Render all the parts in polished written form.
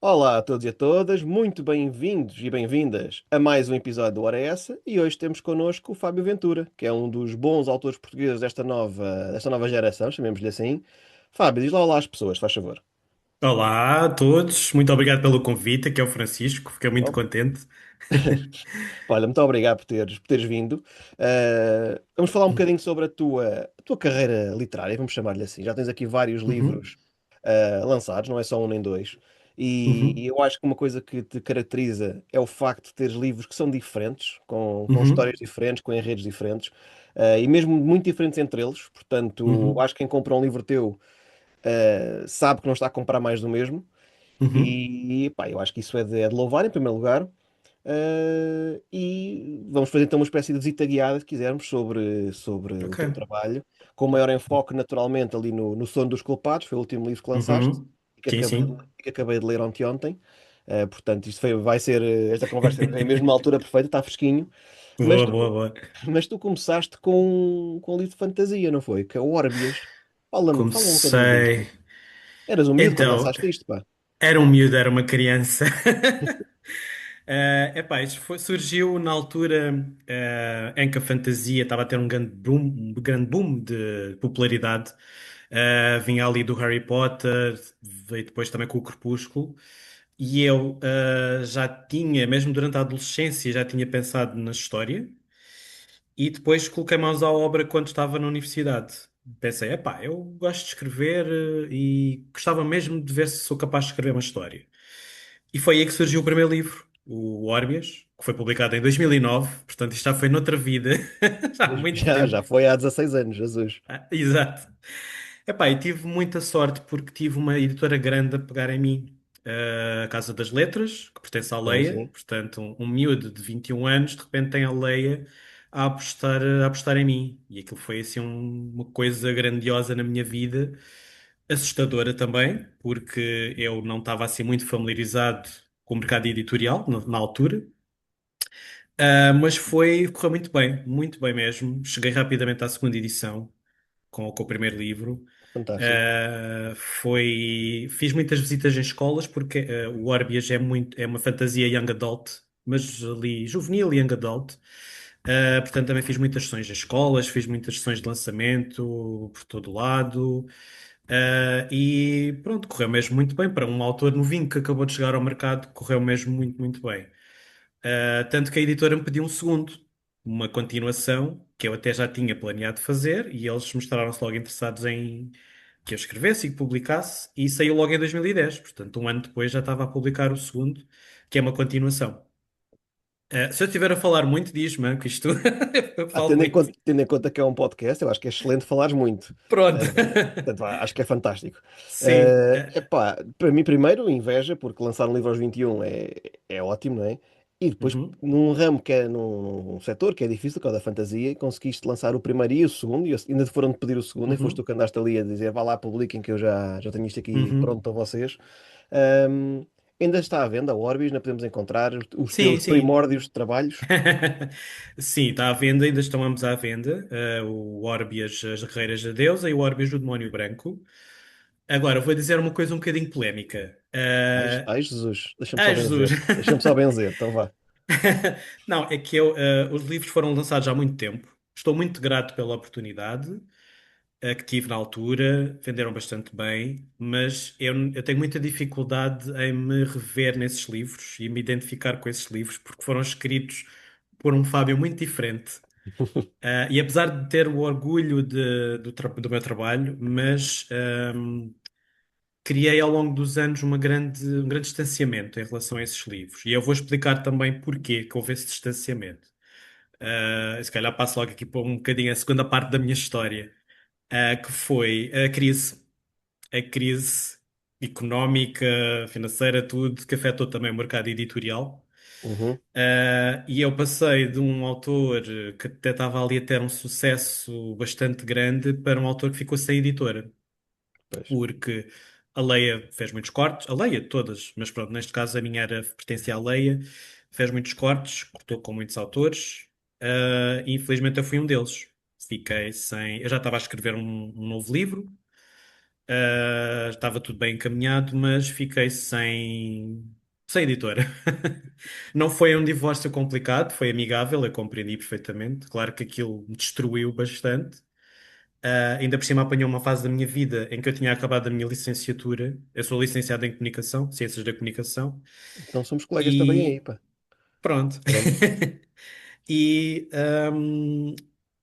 Olá a todos e a todas, muito bem-vindos e bem-vindas a mais um episódio do Hora é Essa e hoje temos connosco o Fábio Ventura, que é um dos bons autores portugueses desta nova geração, chamemos-lhe assim. Fábio, diz lá olá às pessoas, faz favor. Olá a todos, muito obrigado pelo convite. Aqui é o Francisco, fiquei muito Oh, contente. olha, muito obrigado por teres vindo. Vamos falar um bocadinho sobre a tua carreira literária, vamos chamar-lhe assim. Já tens aqui vários Uhum, livros lançados, não é só um nem dois. E uhum, eu acho que uma coisa que te caracteriza é o facto de teres livros que são diferentes, com uhum, histórias diferentes, com enredos diferentes, e mesmo muito diferentes entre eles. Portanto, uhum, acho que quem compra um livro teu sabe que não está a comprar mais do mesmo. uhum. E pá, eu acho que isso é de louvar, em primeiro lugar. E vamos fazer então uma espécie de visita guiada, se quisermos, sobre o Ok. teu trabalho, com maior enfoque naturalmente ali no Sono dos Culpados, foi o último livro que lançaste Uhum. e que Sim, acabei, sim. que acabei de ler ontem. Portanto, vai ser, esta conversa é mesmo na altura perfeita, está fresquinho. Mas Boa, tu, boa, boa. mas tu começaste com um livro de fantasia, não foi? Que é o Órbias. Fala um bocadinho disto. Comecei. Eras um miúdo quando Então, lançaste isto, pá. era um miúdo, era uma criança. Epá, isto surgiu na altura em que a fantasia estava a ter um grande boom de popularidade. Vinha ali do Harry Potter, veio depois também com o Crepúsculo. E eu já tinha, mesmo durante a adolescência, já tinha pensado na história. E depois coloquei mãos à obra quando estava na universidade. Pensei, epá, eu gosto de escrever e gostava mesmo de ver se sou capaz de escrever uma história. E foi aí que surgiu o primeiro livro, o Órbias, que foi publicado em 2009. Portanto, isto já foi noutra vida, já há muito Já tempo. foi há 16 anos, Jesus. Exato. Epá, e tive muita sorte porque tive uma editora grande a pegar em mim. A Casa das Letras, que pertence à Sim, Leia, sim. portanto, um miúdo de 21 anos, de repente tem a Leia a apostar em mim. E aquilo foi assim uma coisa grandiosa na minha vida, assustadora também, porque eu não estava assim muito familiarizado com o mercado editorial na altura. Mas correu muito bem mesmo. Cheguei rapidamente à segunda edição com o primeiro livro. Fantástico. Fiz muitas visitas em escolas porque o Orbias é uma fantasia young adult, mas ali juvenil e young adult. Portanto, também fiz muitas sessões em escolas, fiz muitas sessões de lançamento por todo lado. E pronto, correu mesmo muito bem. Para um autor novinho que acabou de chegar ao mercado, correu mesmo muito, muito bem. Tanto que a editora me pediu um segundo, uma continuação, que eu até já tinha planeado fazer, e eles mostraram-se logo interessados em que eu escrevesse e que publicasse, e saiu logo em 2010. Portanto, um ano depois já estava a publicar o segundo, que é uma continuação. Se eu estiver a falar muito, diz-me que isto eu Ah, falo tendo em muito. conta, tendo em conta que é um podcast, eu acho que é excelente falares muito. Pronto. Portanto, acho que é fantástico. Sim. Epá, para mim, primeiro, inveja, porque lançar um livro aos 21 é ótimo, não é? E depois, Uhum, num ramo que é num setor que é difícil, que é o da fantasia, conseguiste lançar o primeiro e o segundo, e ainda te foram pedir o segundo, e foste tu uhum, que andaste ali a dizer, vá lá, publiquem que eu já tenho isto aqui pronto uhum. para vocês. Ahm, Ainda está à venda, a Orbis, ainda podemos encontrar os Sim, teus sim. primórdios de trabalhos. Sim, está à venda, ainda estão ambos à venda. O Orbias, as Guerreiras da Deusa e o Orbias do Demónio Branco. Agora, vou dizer uma coisa um bocadinho polémica. Ai, ai, Jesus, deixa-me só Ai, Jesus! benzer. Deixa-me só benzer, então vá. Não, é que os livros foram lançados há muito tempo. Estou muito grato pela oportunidade que tive na altura, venderam bastante bem, mas eu tenho muita dificuldade em me rever nesses livros e me identificar com esses livros, porque foram escritos por um Fábio muito diferente. E apesar de ter o orgulho do meu trabalho, mas criei ao longo dos anos um grande distanciamento em relação a esses livros. E eu vou explicar também porquê que houve esse distanciamento. Se calhar passo logo aqui para um bocadinho a segunda parte da minha história, que foi a crise económica, financeira, tudo, que afetou também o mercado editorial. Uhum, E eu passei de um autor que até estava ali a ter um sucesso bastante grande para um autor que ficou sem editora, pois. porque a Leia fez muitos cortes, a Leia todas, mas pronto, neste caso a minha pertencia à Leia, fez muitos cortes, cortou com muitos autores, e infelizmente eu fui um deles. Fiquei sem. Eu já estava a escrever um novo livro, Estava tudo bem encaminhado, mas fiquei sem editora. Não foi um divórcio complicado, foi amigável, eu compreendi perfeitamente. Claro que aquilo me destruiu bastante. Ainda por cima apanhou uma fase da minha vida em que eu tinha acabado a minha licenciatura. Eu sou licenciado em Comunicação, Ciências da Comunicação, Então somos colegas também aí, e pá. pronto. Pronto. E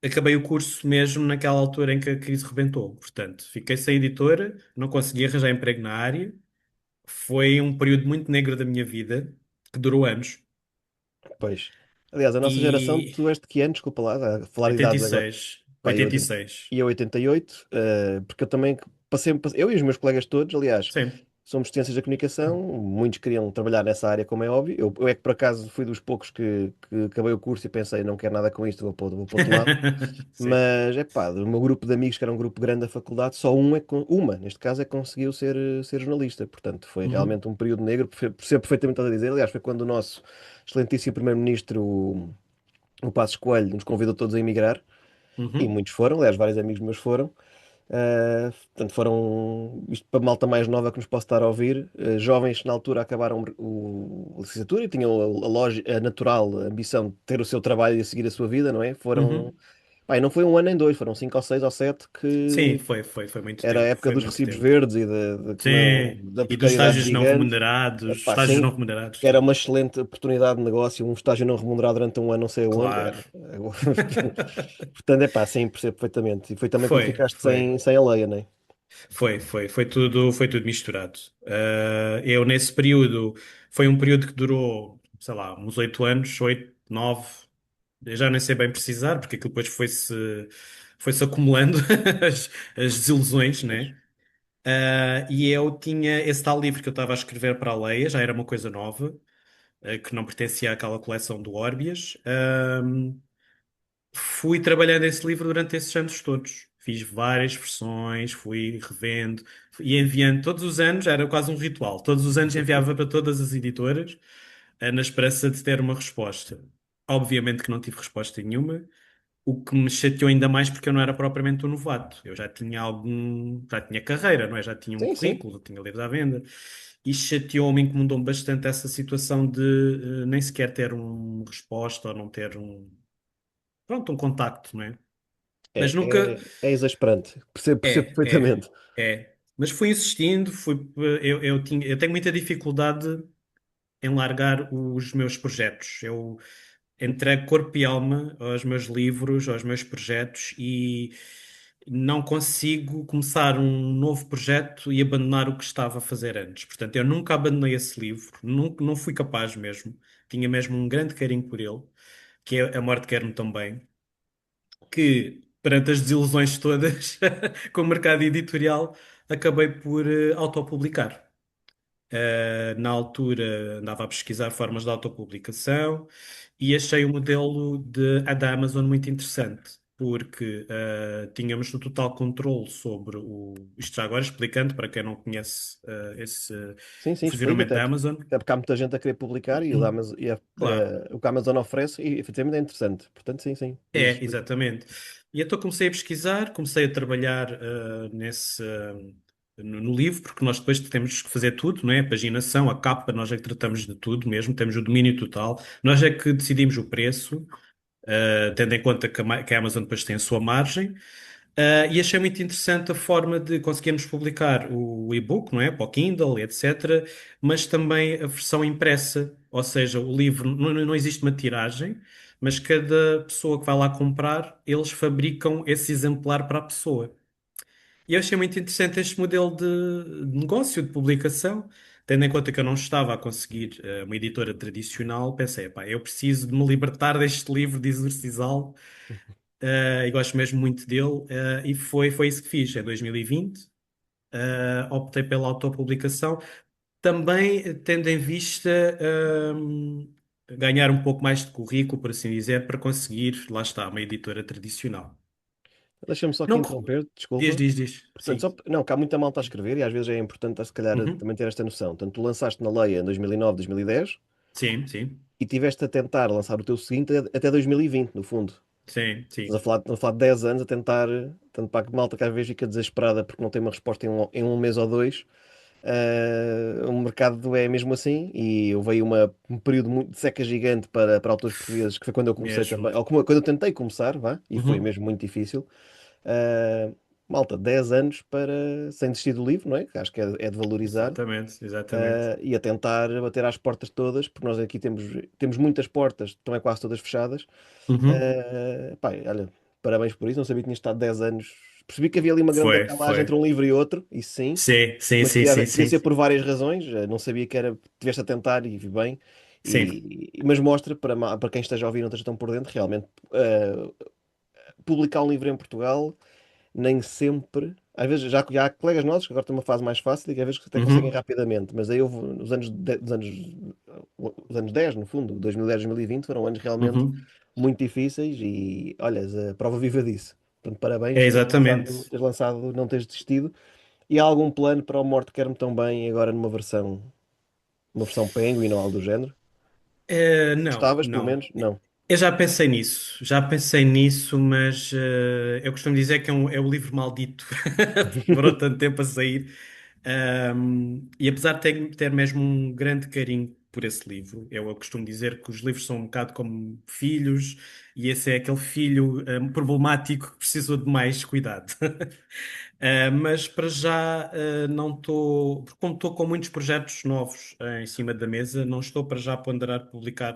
acabei o curso mesmo naquela altura em que a crise rebentou. Portanto, fiquei sem editora, não consegui arranjar emprego na área. Foi um período muito negro da minha vida, que durou anos. Pois. Aliás, a nossa geração, E tu és de que ano? Desculpa lá, a falar de idades agora. 86, Pá, 86. eu 88, porque eu também eu e os meus colegas todos, aliás, Sim. somos de ciências da comunicação, muitos queriam trabalhar nessa área, como é óbvio. Eu é que por acaso fui dos poucos que acabei o curso e pensei, não quero nada com isto, vou para outro lado. Sim. Mas é pá, do meu grupo de amigos, que era um grupo grande da faculdade, só uma, neste caso, é que conseguiu ser jornalista. Portanto, foi Uhum. realmente um período negro, por ser perfeitamente a dizer. Aliás, foi quando o nosso excelentíssimo primeiro-ministro, o Passos Coelho, nos convidou todos a emigrar. E Uhum. muitos foram, aliás, vários amigos meus foram. Portanto, isto para malta mais nova que nos possa estar a ouvir, jovens que na altura acabaram a licenciatura e tinham a natural ambição de ter o seu trabalho e a seguir a sua vida, não é? Foram, Uhum. pá, e não foi um ano nem dois, foram cinco ou seis ou sete Sim, que foi muito era a tempo, época foi dos muito recibos tempo. verdes e Sim, da e dos precariedade estágios não gigante. remunerados, Epá, estágios sim, não remunerados, que era sim. uma excelente oportunidade de negócio, um estágio não remunerado durante um ano, não sei aonde. Claro. Portanto, é pá, sim, percebo perfeitamente. E foi também quando Foi, ficaste foi. sem a Leia, não é? Foi tudo misturado. Eu nesse período, foi um período que durou, sei lá, uns 8 anos, 8, 9, eu já nem sei bem precisar, porque aquilo depois foi-se acumulando as desilusões, Pois. né? E eu tinha esse tal livro que eu estava a escrever para a Leia, já era uma coisa nova, que não pertencia àquela coleção do Órbias. Fui trabalhando esse livro durante esses anos todos. Fiz várias versões, fui revendo e enviando todos os anos, era quase um ritual. Todos os anos enviava para todas as editoras, na esperança de ter uma resposta. Obviamente que não tive resposta nenhuma, o que me chateou ainda mais porque eu não era propriamente um novato. Eu já tinha carreira, não é? Já tinha um Sim, sim. currículo, já tinha livros à venda. E chateou-me, incomodou-me bastante essa situação de nem sequer ter uma resposta ou não ter pronto, um contacto, não é? Mas nunca. É exasperante. Percebo É, é, perfeitamente. é. Mas fui insistindo, eu tenho muita dificuldade em largar os meus projetos. Eu entrego corpo e alma aos meus livros, aos meus projetos e não consigo começar um novo projeto e abandonar o que estava a fazer antes. Portanto, eu nunca abandonei esse livro, nunca, não fui capaz mesmo. Tinha mesmo um grande carinho por ele, que é A Morte Quer-me Também, que perante as desilusões todas com o mercado editorial, acabei por autopublicar. Na altura andava a pesquisar formas de autopublicação e achei o modelo da Amazon muito interessante, porque tínhamos o total controle sobre isto já agora explicando para quem não conhece Sim, sim, o explica funcionamento até. da Amazon. Até porque há muita gente a querer publicar e, Claro. o que a Amazon oferece, e, efetivamente é interessante. Portanto, sim, sim, diz, É, explica. exatamente. E então comecei a pesquisar, comecei a trabalhar no livro, porque nós depois temos que fazer tudo, não é? A paginação, a capa, nós é que tratamos de tudo mesmo, temos o domínio total, nós é que decidimos o preço, tendo em conta que a Amazon depois tem a sua margem. E achei muito interessante a forma de conseguirmos publicar o e-book, não é? Para o Kindle, etc., mas também a versão impressa, ou seja, o livro não existe uma tiragem, mas cada pessoa que vai lá comprar, eles fabricam esse exemplar para a pessoa. E eu achei muito interessante este modelo de negócio, de publicação. Tendo em conta que eu não estava a conseguir uma editora tradicional, pensei, pá, eu preciso de me libertar deste livro de exorcizá-lo, e gosto mesmo muito dele, e foi isso que fiz em 2020. Optei pela autopublicação, também tendo em vista ganhar um pouco mais de currículo, por assim dizer, para conseguir, lá está, uma editora tradicional. Deixa-me só aqui Não, interromper, diz, desculpa. diz, diz. Portanto, Sim. não, que há muita malta a escrever e às vezes é importante, se calhar, Uhum. também ter esta noção. Portanto, tu lançaste na Leia em 2009, 2010 Sim, sim. e tiveste a tentar lançar o teu seguinte até 2020, no fundo. sim, Estamos sim, a falar de 10 anos a tentar, tanto para a malta que às vezes fica desesperada porque não tem uma resposta em um mês ou dois. O mercado é mesmo assim e houve aí um período de seca gigante para autores portugueses, que foi quando eu comecei mesmo. também, ou quando eu tentei começar, vá, e foi Uhum. mesmo muito difícil. Uh, Malta, 10 anos sem desistir do livro, não é? Que acho que é de valorizar. Exatamente, exatamente. E a tentar bater às portas todas, porque nós aqui temos muitas portas, também quase todas fechadas. Uhum. Pá, olha, parabéns por isso, não sabia que tinha estado 10 anos. Percebi que havia ali uma grande Foi, decalagem entre foi. um livro e outro, isso sim, Sim, sim, mas sim, sim, podia sim. ser por várias razões, não sabia que era, tiveste a tentar e vi bem, Sim. mas mostra para quem esteja a ouvir e não esteja tão por dentro, realmente, publicar um livro em Portugal nem sempre. Às vezes já há colegas nossos que agora estão numa fase mais fácil e que às vezes até conseguem Uhum. rapidamente, mas aí houve os anos 10 no fundo, 2010, 2020, foram anos realmente Uhum. muito difíceis e olhas, a prova viva disso. Portanto, É parabéns, exatamente. não teres desistido. E há algum plano para o Morte Quer-me Tão Bem agora uma versão Penguin ou algo do género? Não, Gostavas, pelo não. menos? Não. Eu já pensei nisso, mas eu costumo dizer que é o livro maldito, porque demorou tanto tempo a sair. E apesar de ter mesmo um grande carinho por esse livro, eu costumo dizer que os livros são um bocado como filhos, e esse é aquele filho problemático que precisa de mais cuidado. Mas para já não estou, porque como estou com muitos projetos novos em cima da mesa, não estou para já a ponderar publicar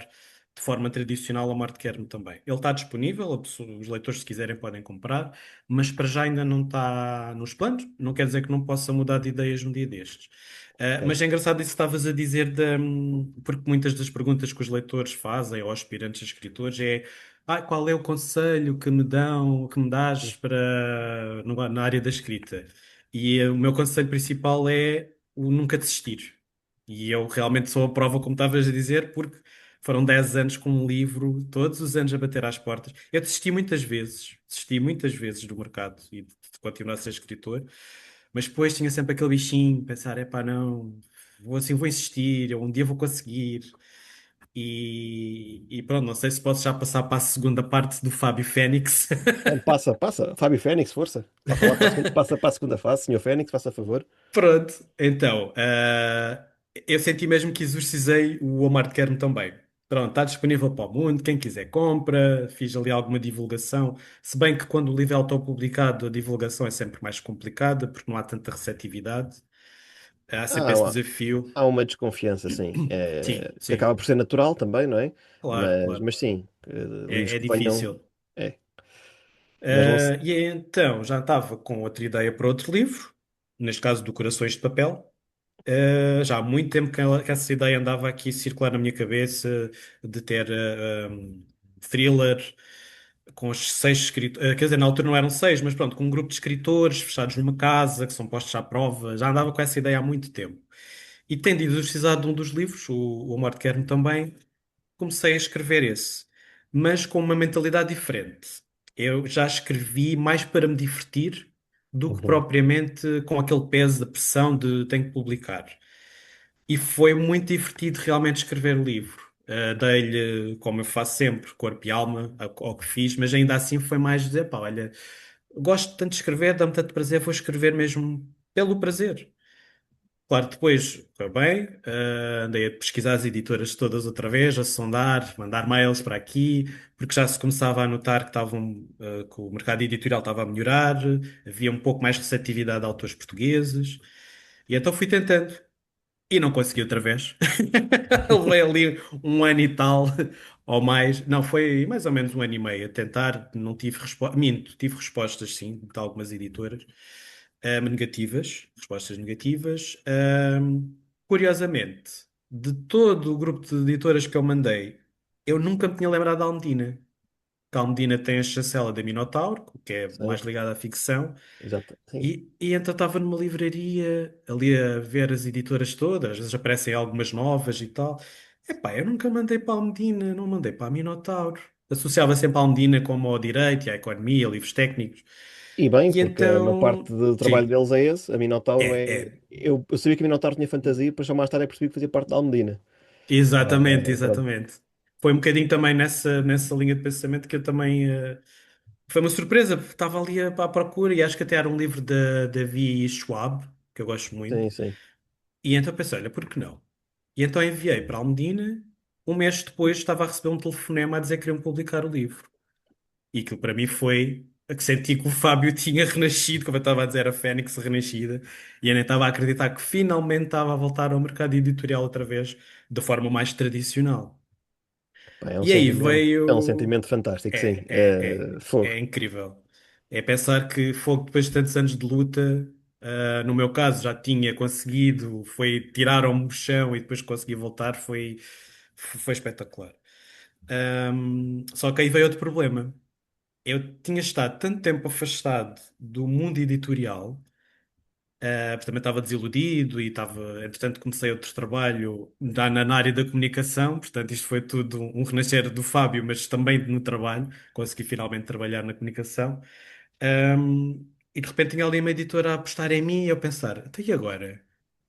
de forma tradicional a Marte Quer-me também. Ele está disponível, os leitores, se quiserem, podem comprar, mas para já ainda não está nos planos. Não quer dizer que não possa mudar de ideias um dia destes. Ok. Mas é engraçado isso que estavas a dizer, porque muitas das perguntas que os leitores fazem, ou aspirantes a escritores, é qual é o conselho que me dão, que me dás para, na área da escrita? E o meu conselho principal é o nunca desistir. E eu realmente sou a prova, como estavas a dizer, porque foram 10 anos com um livro, todos os anos a bater às portas. Eu desisti muitas vezes do mercado e de continuar a ser escritor, mas depois tinha sempre aquele bichinho, pensar, epá, não, vou insistir, eu um dia vou conseguir. E pronto, não sei se posso já passar para a segunda parte do Fábio Fênix. Passa, passa. Fábio Fênix, força. Está a falar passa para a segunda fase. Senhor Fênix, faça favor. Pronto, então, eu senti mesmo que exorcizei o Omar de Quer-me também. Pronto, está disponível para o mundo, quem quiser compra, fiz ali alguma divulgação, se bem que quando o livro é autopublicado a divulgação é sempre mais complicada, porque não há tanta receptividade, há sempre esse Há, desafio. há uma desconfiança, sim. Sim, Que sim, acaba por ser natural também, não é? claro, claro, Mas sim, livros é que venham. difícil. É. Mas não se. E então, já estava com outra ideia para outro livro, neste caso do Corações de Papel. Já há muito tempo que essa ideia andava aqui a circular na minha cabeça de ter thriller com os seis escritores, quer dizer, na altura não eram seis, mas pronto, com um grupo de escritores fechados numa casa, que são postos à prova. Já andava com essa ideia há muito tempo. E tendo exorcizado um dos livros, o Amor de Quer-me também, comecei a escrever esse, mas com uma mentalidade diferente. Eu já escrevi mais para me divertir do que Uhum. propriamente com aquele peso da pressão de tenho que publicar. E foi muito divertido realmente escrever o livro. Dei-lhe, como eu faço sempre, corpo e alma ao que fiz, mas ainda assim foi mais dizer, pá, olha, gosto tanto de escrever, dá-me tanto prazer, vou escrever mesmo pelo prazer. Claro, depois foi bem, andei a pesquisar as editoras todas outra vez, a sondar, mandar mails para aqui, porque já se começava a notar que o mercado editorial estava a melhorar, havia um pouco mais receptividade a autores portugueses, e então fui tentando. E não consegui outra vez. Levei ali um ano e tal, ou mais. Não, foi mais ou menos um ano e meio a tentar. Não tive resposta. Minto, tive respostas sim, de algumas editoras, negativas, respostas negativas. Curiosamente, de todo o grupo de editoras que eu mandei, eu nunca me tinha lembrado da Almedina. Que a Almedina tem a chancela da Minotauro, que é Sim, mais ligada à ficção. exato. Sim. E então estava numa livraria, ali a ver as editoras todas, às vezes aparecem algumas novas e tal. Epá, eu nunca mandei para a Almedina, não mandei para a Minotauro. Associava sempre a Almedina como ao direito e à economia, livros técnicos. E bem, E porque a maior parte então, do trabalho sim, deles é esse. A Minotauro é, é. é. Eu sabia que a Minotauro tinha fantasia, depois só mais tarde é que percebi que fazia parte da Almedina. Exatamente, Pronto. exatamente. foi um bocadinho também nessa linha de pensamento que eu também. Foi uma surpresa, porque estava ali à procura e acho que até era um livro da Davi Schwab, que eu gosto muito. Sim, sim. E então pensei, olha, por que não? E então enviei para Almedina. Um mês depois estava a receber um telefonema a dizer que queriam publicar o livro. E aquilo para mim foi a que senti que o Fábio tinha renascido, como eu estava a dizer, a Fênix renascida. E eu nem estava a acreditar que finalmente estava a voltar ao mercado editorial outra vez, da forma mais tradicional. Pá, E aí é um veio. sentimento fantástico, sim. É, é, é, Fogo. é incrível. É pensar que fogo depois de tantos anos de luta, no meu caso já tinha conseguido, tiraram-me do chão e depois consegui voltar, foi espetacular. Só que aí veio outro problema. Eu tinha estado tanto tempo afastado do mundo editorial, porque também estava desiludido e estava, entretanto, comecei outro trabalho na área da comunicação, portanto, isto foi tudo um renascer do Fábio, mas também no trabalho, consegui finalmente trabalhar na comunicação. E de repente tinha ali uma editora a apostar em mim e eu pensar, até e agora?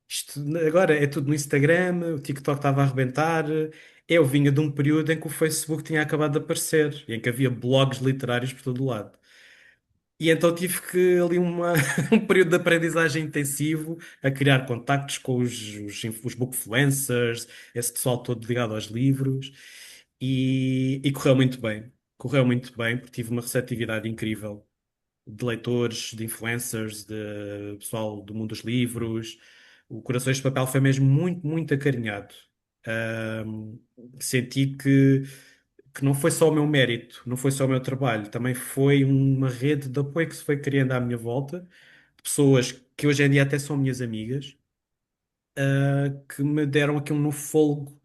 Isto agora é tudo no Instagram, o TikTok estava a arrebentar. Eu vinha de um período em que o Facebook tinha acabado de aparecer, e em que havia blogs literários por todo o lado. E então tive que ali um período de aprendizagem intensivo a criar contactos com os bookfluencers, esse pessoal todo ligado aos livros, e correu muito bem. Correu muito bem, porque tive uma receptividade incrível de leitores, de influencers, de pessoal do mundo dos livros. O Corações de Papel foi mesmo muito, muito acarinhado. Ahm, Senti que não foi só o meu mérito, não foi só o meu trabalho, também foi uma rede de apoio que se foi criando à minha volta, de pessoas que hoje em dia até são minhas amigas, que me deram aqui um novo fôlego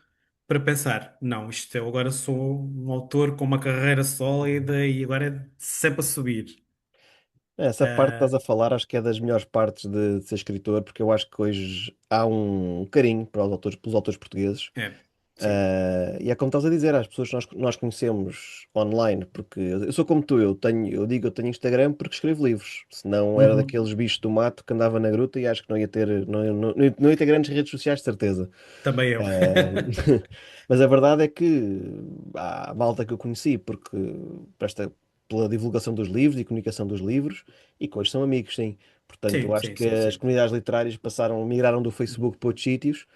para pensar, não, isto eu agora sou um autor com uma carreira sólida e agora é sempre a subir. Essa parte que estás Ah, a falar, acho que é das melhores partes de ser escritor, porque eu acho que hoje há um carinho para os autores, pelos autores portugueses. é, sim. E é como estás a dizer, as pessoas que nós conhecemos online, porque eu sou como tu, eu tenho Instagram porque escrevo livros, senão era Uhum. daqueles bichos do mato que andava na gruta e acho que não ia ter, não ia ter grandes redes sociais, de certeza. Também eu. Ah, mas a verdade é que há malta que eu conheci porque pela divulgação dos livros e comunicação dos livros e que hoje são amigos, sim. Portanto, eu Sim, acho sim, que sim, as sim. comunidades literárias migraram do Facebook para outros sítios,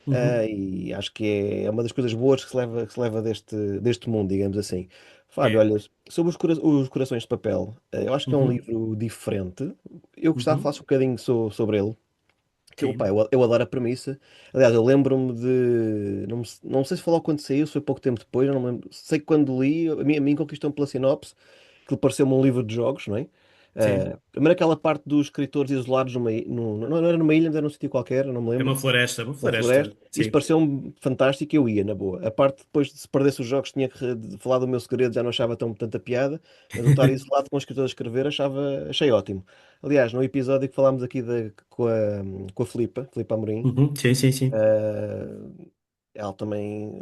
Uhum. e acho que é uma das coisas boas que se leva deste mundo, digamos assim. Fábio, É. olha, sobre os Corações de Papel, eu acho que é um Uhum. livro diferente. Eu gostava de falar Uhum. um bocadinho sobre ele. Que eu, pá, Sim. eu adoro a premissa. Aliás, eu lembro-me de. Não sei se falou quando saiu, se foi pouco tempo depois, eu não me lembro. Sei que quando li, a mim conquistou-me pela sinopse, que pareceu-me um livro de jogos, não é? Sim. Primeiro aquela parte dos escritores isolados não era numa ilha, mas era num sítio qualquer, não me É lembro. uma Na floresta. floresta, Isso sim. pareceu-me fantástico e eu ia, na boa. A parte depois de se perdesse os jogos, tinha que de falar do meu segredo, já não achava tanta piada, mas o estar isolado com o escritor a escrever achei ótimo. Aliás, no episódio que falámos aqui com a Filipa Amorim, Uhum. Sim, sim, sim. eh, ela também.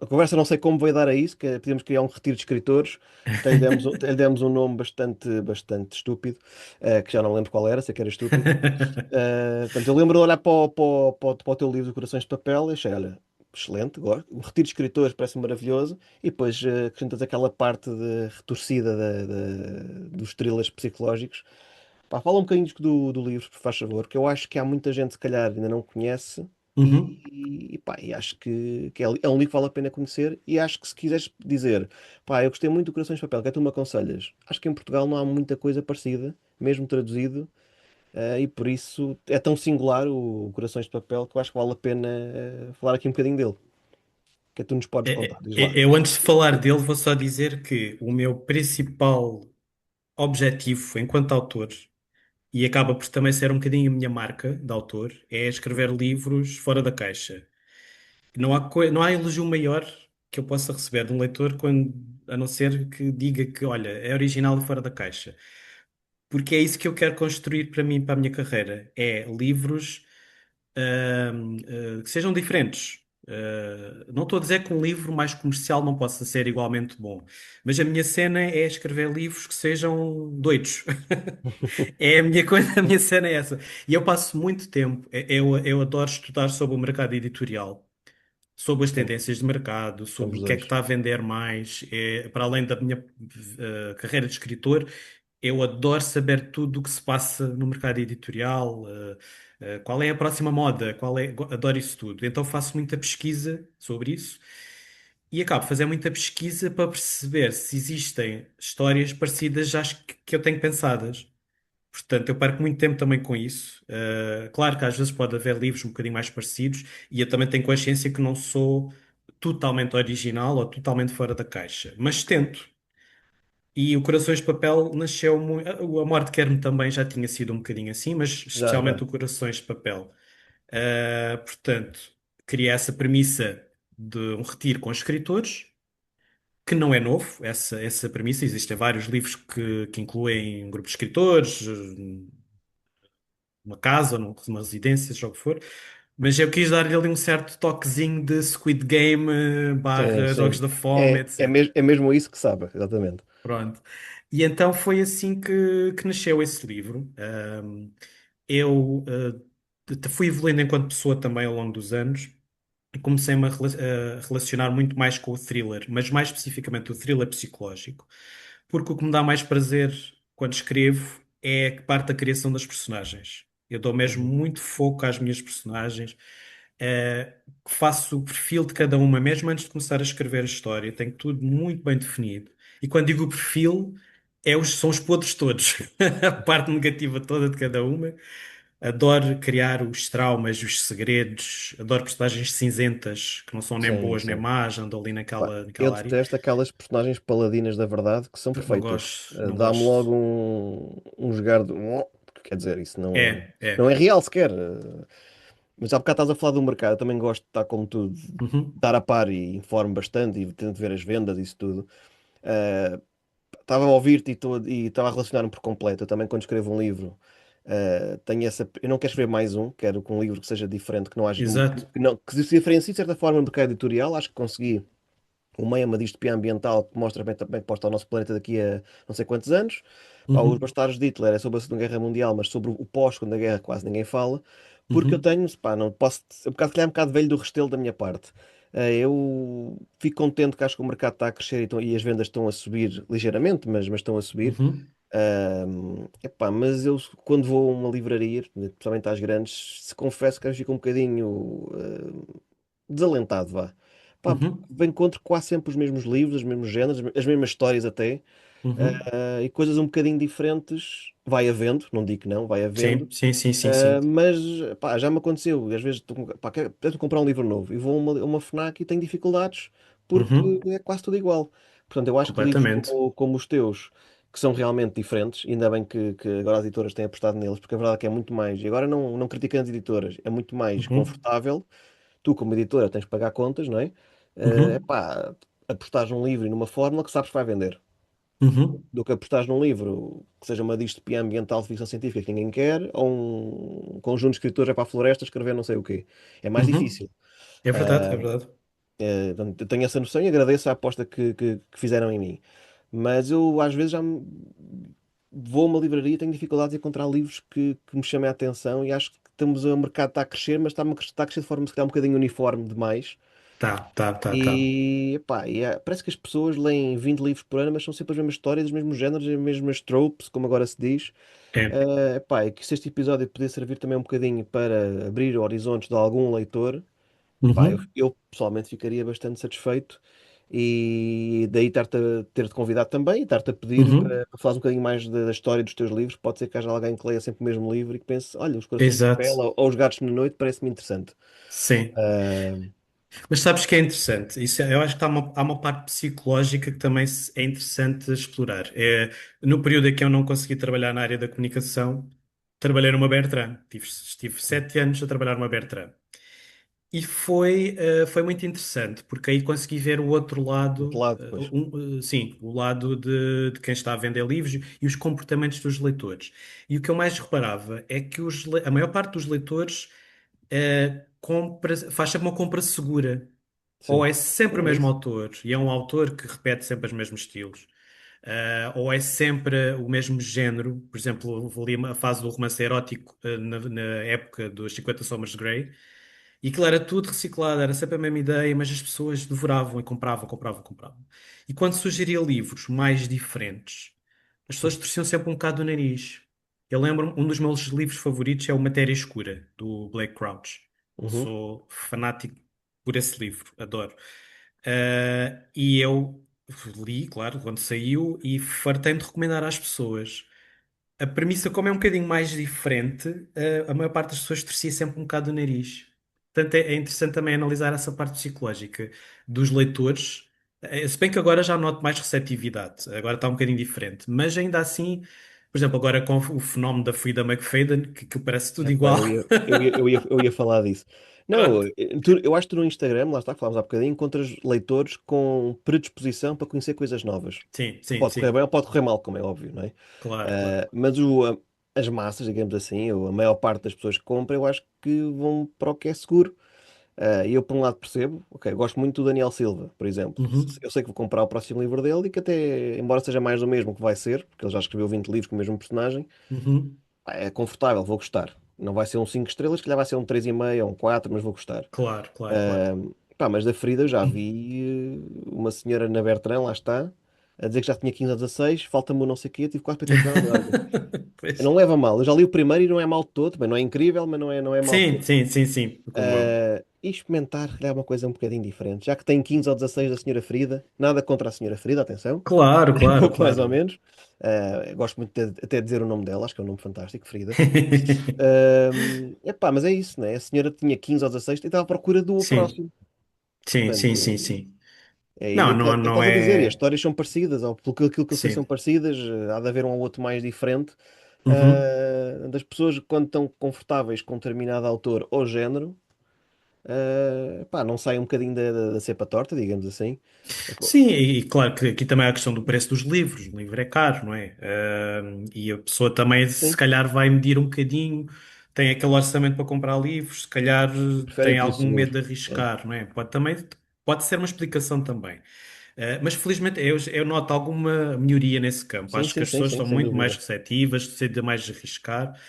A conversa não sei como veio dar a isso, que podíamos criar um retiro de escritores, até lhe demos um nome bastante estúpido, que já não lembro qual era, sei que era estúpido. Portanto, eu lembro de olhar para o teu livro de Corações de Papel e achei, olha, excelente, gosto. Um retiro de escritores parece maravilhoso, e depois acrescentas aquela parte retorcida dos thrillers psicológicos. Pá, fala um bocadinho do livro, por faz favor, que eu acho que há muita gente, se calhar, ainda não conhece, Uhum. pá, e acho que é um livro que vale a pena conhecer, e acho que se quiseres dizer, pá, eu gostei muito do Corações de Papel, que é tu me aconselhas, acho que em Portugal não há muita coisa parecida, mesmo traduzido, e por isso é tão singular o Corações de Papel que eu acho que vale a pena falar aqui um bocadinho dele. O que é que tu nos podes contar? Diz lá. Eu, antes de falar dele, vou só dizer que o meu principal objetivo enquanto autor, e acaba por também ser um bocadinho a minha marca de autor, é escrever livros fora da caixa. Não há elogio maior que eu possa receber de um leitor a não ser que diga que, olha, é original e fora da caixa. Porque é isso que eu quero construir para mim, para a minha carreira. É livros que sejam diferentes. Não estou a dizer que um livro mais comercial não possa ser igualmente bom, mas a minha cena é escrever livros que sejam doidos. É a minha coisa, a minha cena é essa. E eu passo muito tempo, eu adoro estudar sobre o mercado editorial. sobre as Somos, tendências de mercado, sobre somos o que é que dois. está a vender mais. Para além da minha carreira de escritor, eu adoro saber tudo o que se passa no mercado editorial, qual é a próxima moda, adoro isso tudo. Então faço muita pesquisa sobre isso e acabo de fazer muita pesquisa para perceber se existem histórias parecidas às que eu tenho pensadas. Portanto, eu perco muito tempo também com isso. Claro que às vezes pode haver livros um bocadinho mais parecidos, e eu também tenho consciência que não sou totalmente original ou totalmente fora da caixa, mas tento. E o Corações de Papel nasceu muito. A Morte Quer-me também já tinha sido um bocadinho assim, mas Já, já. especialmente o Corações de Papel. Portanto, criei essa premissa de um retiro com escritores, que não é novo, essa premissa. Existem vários livros que incluem um grupo de escritores, uma casa, ou uma residência, seja o que for. Mas eu quis dar-lhe ali um certo toquezinho de Squid Game, Sim, barra Jogos sim. da Fome, etc. É mesmo isso que sabe, exatamente. Pronto. E então foi assim que nasceu esse livro. Eu fui evoluindo enquanto pessoa também ao longo dos anos e comecei-me a relacionar muito mais com o thriller, mas mais especificamente o thriller psicológico, porque o que me dá mais prazer quando escrevo é que parte da criação das personagens. Eu dou mesmo Uhum. muito foco às minhas personagens, faço o perfil de cada uma, mesmo antes de começar a escrever a história, tenho tudo muito bem definido. E quando digo perfil, são os podres todos, a parte negativa toda de cada uma. Adoro criar os traumas, os segredos, adoro personagens cinzentas, que não são nem Sim, boas nem sim. más, andam ali Pá, eu naquela área. detesto aquelas personagens paladinas da verdade que são Não perfeitas. gosto, não Dá-me gosto. logo um jogar de. Quer dizer, isso não é É. real sequer. Mas há bocado estás a falar do mercado. Eu também gosto de estar como tu, de Uhum, estar a par e informo bastante e tento ver as vendas e isso tudo. Eh, Estava a ouvir-te e estava a relacionar-me por completo. Eu também, quando escrevo um livro, tenho essa. Eu não quero escrever mais um, quero que um livro que seja diferente, que não haja. exato. Que se diferencie de certa forma do mercado editorial. Acho que consegui uma distopia ambiental que mostra bem também que pode estar o nosso planeta daqui a não sei quantos anos. Pá, Os Uhum, Bastardos de Hitler é sobre a Segunda Guerra Mundial, mas sobre o pós-Segunda Guerra quase ninguém fala, porque eu uhum, tenho, pá, não posso, é um bocado, se calhar, um bocado velho do restelo da minha parte. Eu fico contente que acho que o mercado está a crescer e as vendas estão a subir ligeiramente, mas estão a subir. uhum, Epá, mas eu quando vou a uma livraria, principalmente às grandes, se confesso que eu fico um bocadinho desalentado, vá. Pá, porque uhum, encontro quase sempre os mesmos livros, os mesmos géneros, as mesmas histórias até, uhum. e coisas um bocadinho diferentes. Vai havendo, não digo que não, vai havendo. Sim, sim, sim, sim, sim. Mas pá, já me aconteceu. Às vezes tento comprar um livro novo e vou a uma FNAC e tenho dificuldades porque Uhum, é quase tudo igual. Portanto, eu acho que livros completamente. como os teus, que são realmente diferentes, ainda bem que agora as editoras têm apostado neles, porque a verdade é que é muito mais, e agora não criticando as editoras, é muito mais Uhum, confortável. Tu, como editora, tens que pagar contas, não é? uhum, Epá, apostares num livro e numa fórmula que sabes que vai vender uhum, do que apostares num livro que seja uma distopia ambiental de ficção científica que ninguém quer, ou um conjunto de escritores é para a floresta escrever não sei o quê. É mais uhum. difícil. É verdade, é verdade. Portanto, eu tenho essa noção e agradeço a aposta que fizeram em mim. Mas eu às vezes vou a uma livraria e tenho dificuldades em encontrar livros que me chamem a atenção e acho que o mercado está a crescer, mas está a crescer de forma se calhar um bocadinho uniforme demais. Tá, tá, tá, tá. E, pá, parece que as pessoas leem 20 livros por ano, mas são sempre as mesmas histórias, os mesmos géneros, as mesmas tropes, como agora se diz. É. Pá, e que se este episódio poder servir também um bocadinho para abrir horizontes de algum leitor, pá, Uhum, eu pessoalmente ficaria bastante satisfeito. E daí ter-te convidado também e estar-te a pedir uhum. para falares um bocadinho mais da história dos teus livros. Pode ser que haja alguém que leia sempre o mesmo livro e que pense: olha, Os Corações de Papel Exato. ou Os Gatos na Noite parece-me interessante. Sim. Ah, Mas sabes que é interessante? Eu acho que há uma parte psicológica que também é interessante explorar. No período em que eu não consegui trabalhar na área da comunicação, trabalhei numa Bertrand. Estive 7 anos a trabalhar numa Bertrand. E foi muito interessante, porque aí consegui ver o outro do outro lado, lado, pois. sim, o lado de quem está a vender livros e os comportamentos dos leitores. E o que eu mais reparava é que a maior parte dos leitores faz sempre uma compra segura. Ou Sim. é sempre o É mesmo isso. autor, e é um autor que repete sempre os mesmos estilos. Ou é sempre o mesmo género. Por exemplo, houve ali a fase do romance erótico na época dos 50 Sombras de Grey. E aquilo era tudo reciclado, era sempre a mesma ideia, mas as pessoas devoravam e compravam, compravam, compravam. E quando sugeria livros mais diferentes, as pessoas torciam sempre um bocado o nariz. Eu lembro-me, um dos meus livros favoritos é o Matéria Escura, do Blake Crouch. Uhum. Sou fanático por esse livro, adoro. E eu li, claro, quando saiu, e fartei-me de recomendar às pessoas. A premissa, como é um bocadinho mais diferente, a maior parte das pessoas torcia sempre um bocado o nariz. Portanto, é interessante também analisar essa parte psicológica dos leitores. Se bem que agora já noto mais receptividade, agora está um bocadinho diferente, mas ainda assim, por exemplo, agora com o fenómeno da Frida McFadden, que parece tudo Epá, igual. eu ia falar disso. Não, Pronto. eu acho que tu no Instagram, lá está, que falámos há bocadinho, encontras leitores com predisposição para conhecer coisas novas. Sim, Que sim, pode correr sim. bem ou pode correr mal, como é óbvio, não é? Claro, claro. Mas as massas, digamos assim, ou a maior parte das pessoas que compram, eu acho que vão para o que é seguro. E eu, por um lado, percebo, ok, eu gosto muito do Daniel Silva, por exemplo. Uhum, Eu sei que vou comprar o próximo livro dele e que até, embora seja mais do mesmo que vai ser, porque ele já escreveu 20 livros com o mesmo personagem, uhum. pá, é confortável, vou gostar. Não vai ser um 5 estrelas, se calhar vai ser um 3,5 ou um 4, mas vou gostar. Claro, claro, claro. Pá, mas da Frida eu já vi uma senhora na Bertrand, lá está, a dizer que já tinha 15 ou 16, falta-me o não sei o quê, tive quase para ter com ela. Olha, Pois. não leva a mal, eu já li o primeiro e não é mal de todo, bem, não é incrível, mas não é mal de Sim, todo. sim, sim, sim, como eu. E experimentar, se calhar, uma coisa um bocadinho diferente. Já que tem 15 ou 16 da Senhora Frida, nada contra a Senhora Frida, atenção, Claro, claro, pouco mais ou claro. menos. Gosto muito de até dizer o nome dela, acho que é um nome fantástico, Frida. Epá, mas é isso, né? A senhora tinha 15 ou 16 e estava à procura do Sim, próximo. sim, sim, sim, Portanto, sim. é Não, aquilo que não estás a dizer, e as é. histórias são parecidas, ou pelo que aquilo que eu sei são Sim. parecidas, há de haver um ou outro mais diferente. Uhum. Das pessoas, quando estão confortáveis com determinado autor ou género, pá, não saem um bocadinho da cepa torta, digamos assim. Sim, e claro que aqui também há a questão do preço dos livros. O livro é caro, não é? E a pessoa também, se Sim, calhar, vai medir um bocadinho, tem aquele orçamento para comprar livros, se calhar preferem tem pelo algum medo seguro. de É. arriscar, não é? Pode também, pode ser uma explicação também. Mas felizmente eu noto alguma melhoria nesse campo. Sim, Acho que sim, as sim, pessoas sim, estão sem muito mais dúvida. receptivas, decidem mais arriscar.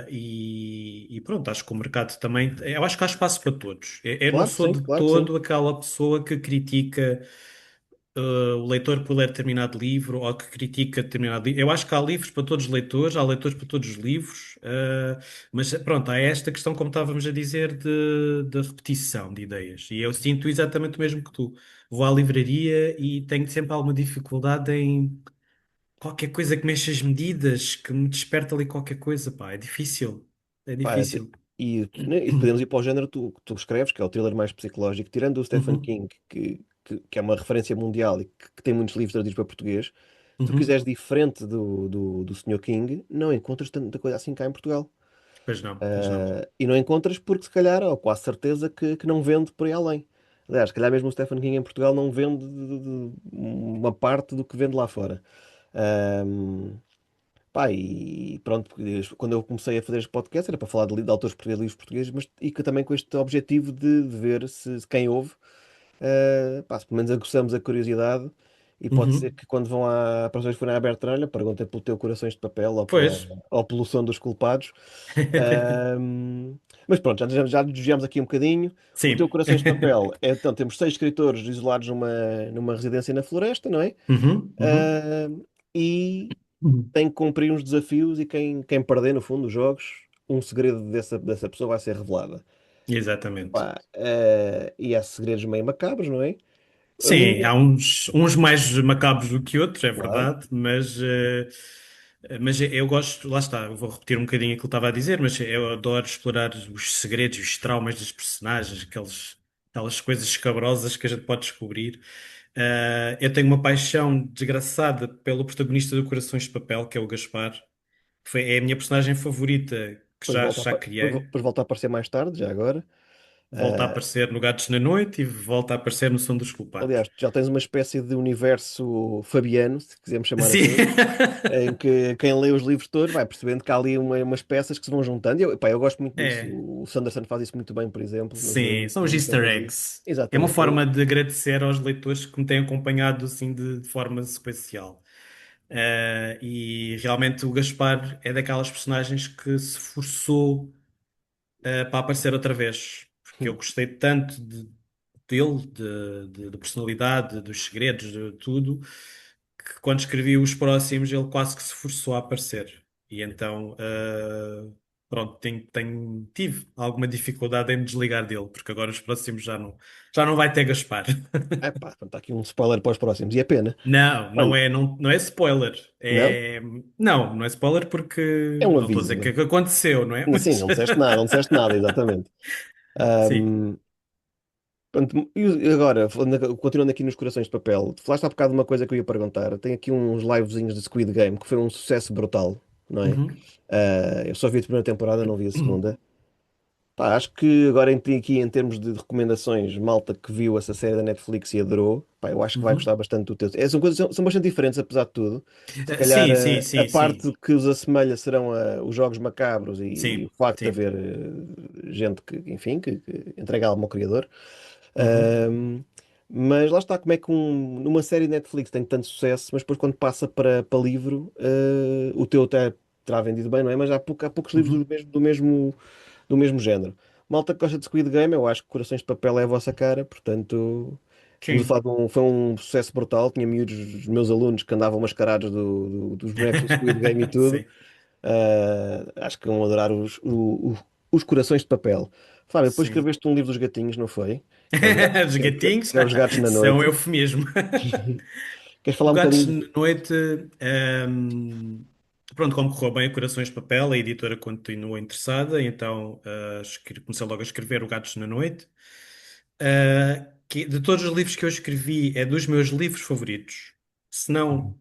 E pronto, acho que o mercado também. Eu acho que há espaço para todos. Eu não Claro que sou sim, de claro que sim. todo aquela pessoa que critica o leitor por ler determinado livro ou que critica determinado livro. Eu acho que há livros para todos os leitores, há leitores para todos os livros, mas pronto, há esta questão, como estávamos a dizer, de repetição de ideias. E eu sinto exatamente o mesmo que tu. Vou à livraria e tenho sempre alguma dificuldade em qualquer coisa que mexa as medidas, que me desperta ali qualquer coisa, pá, é difícil. É Pá, difícil. e, né, e podemos ir para o género que tu escreves, que é o thriller mais psicológico, tirando o Stephen Uhum, King, que é uma referência mundial e que tem muitos livros traduzidos para português. Se tu uhum. quiseres diferente do Sr. King, não encontras tanta coisa assim cá em Portugal. Pois não, pois não. E não encontras porque, se calhar, ou quase certeza, que não vende por aí além. Aliás, se calhar mesmo o Stephen King em Portugal não vende uma parte do que vende lá fora. Ahm, Pá, e pronto, porque quando eu comecei a fazer este podcast era para falar de autores portugueses, livros portugueses, mas e que também com este objetivo de ver se quem ouve, pá, se pelo menos aguçamos a curiosidade. E pode ser Uhum. que quando vão à próxima vez que forem à Bertrand, olha, perguntem pelo teu Corações de Papel Pois. ou pelo Som dos Culpados. Ahm, mas pronto, já desviamos aqui um bocadinho. O teu Sim. Corações de Papel é, então, temos 6 escritores isolados numa residência na floresta, não é? Uhum, uhum. E Uhum. tem que cumprir uns desafios e quem perder, no fundo, os jogos, um segredo dessa pessoa vai ser revelada. Exatamente. Pá, e há segredos meio macabros, não é? A Sim, minha, há uns mais macabros do que outros, é claro, verdade, mas eu gosto, lá está, eu vou repetir um bocadinho aquilo que estava a dizer, mas eu adoro explorar os segredos e os traumas dos personagens, aquelas coisas escabrosas que a gente pode descobrir. Eu tenho uma paixão desgraçada pelo protagonista do Corações de Papel, que é o Gaspar, é a minha personagem favorita que já criei. depois volta a aparecer mais tarde, já agora. Volta a Ah, aparecer no Gatos na Noite e volta a aparecer no Som dos Culpados. aliás, tu já tens uma espécie de universo fabiano, se quisermos chamar Sim. assim, em que quem lê os livros todos vai percebendo que há ali umas peças que se vão juntando. Eu gosto muito disso. É, O Sanderson faz isso muito bem, por exemplo, sim, são os nos Easter fantasy. eggs. É uma Exatamente. forma de agradecer aos leitores que me têm acompanhado assim de forma sequencial. E realmente o Gaspar é daquelas personagens que se forçou para aparecer outra vez, porque eu Hum. gostei tanto dele, de personalidade, dos segredos, de tudo, que quando escrevi os próximos ele quase que se forçou a aparecer. E então, pronto, tive alguma dificuldade em me desligar dele, porque agora os próximos já não vai ter Gaspar. Epá, então está aqui um spoiler para os próximos. E é pena. Não, Olha, não é spoiler. não? Não é spoiler porque É um não estou a dizer aviso, o que né? é que aconteceu, não é? Sim, Mas não disseste nada, não disseste nada, exatamente. sim. Ahm, Pronto, e agora, continuando aqui nos Corações de Papel, tu falaste há bocado de uma coisa que eu ia perguntar. Tem aqui uns livezinhos de Squid Game que foi um sucesso brutal, não é? Uhum. Eu só vi a primeira temporada, não vi a segunda. Pá, acho que agora aqui em termos de recomendações, malta que viu essa série da Netflix e adorou, pá, eu acho que vai gostar Uhum. bastante do teu. São coisas são bastante diferentes, apesar de tudo. Se calhar Sim, sim, a sim, sim. parte que os assemelha serão os jogos macabros e o Sim, facto de sim. haver gente que, enfim, que entrega algo ao criador. Uhum. Ahm, mas lá está, como é que numa série Netflix tem tanto sucesso, mas depois quando passa para livro, o teu até terá vendido bem, não é? Mas há poucos livros Uhum. do mesmo género. Malta que gosta de Squid Game, eu acho que Corações de Papel é a vossa cara, portanto, estamos a Sim. falar foi um sucesso brutal. Tinha miúdos, os meus alunos, que andavam mascarados dos bonecos do Squid Game e tudo. Sim, Acho que vão adorar os Corações de Papel. Fábio, depois sim. escreveste um livro dos gatinhos, não foi? Que é os gatos, Os gatinhos que é os gatos na são noite. eufemismo. Queres O falar um Gatos bocadinho? de Noite, pronto, como correu bem, Corações de Papel, a editora continuou interessada, então comecei logo a escrever o Gatos na Noite. Que de todos os livros que eu escrevi, é dos meus livros favoritos. Se não,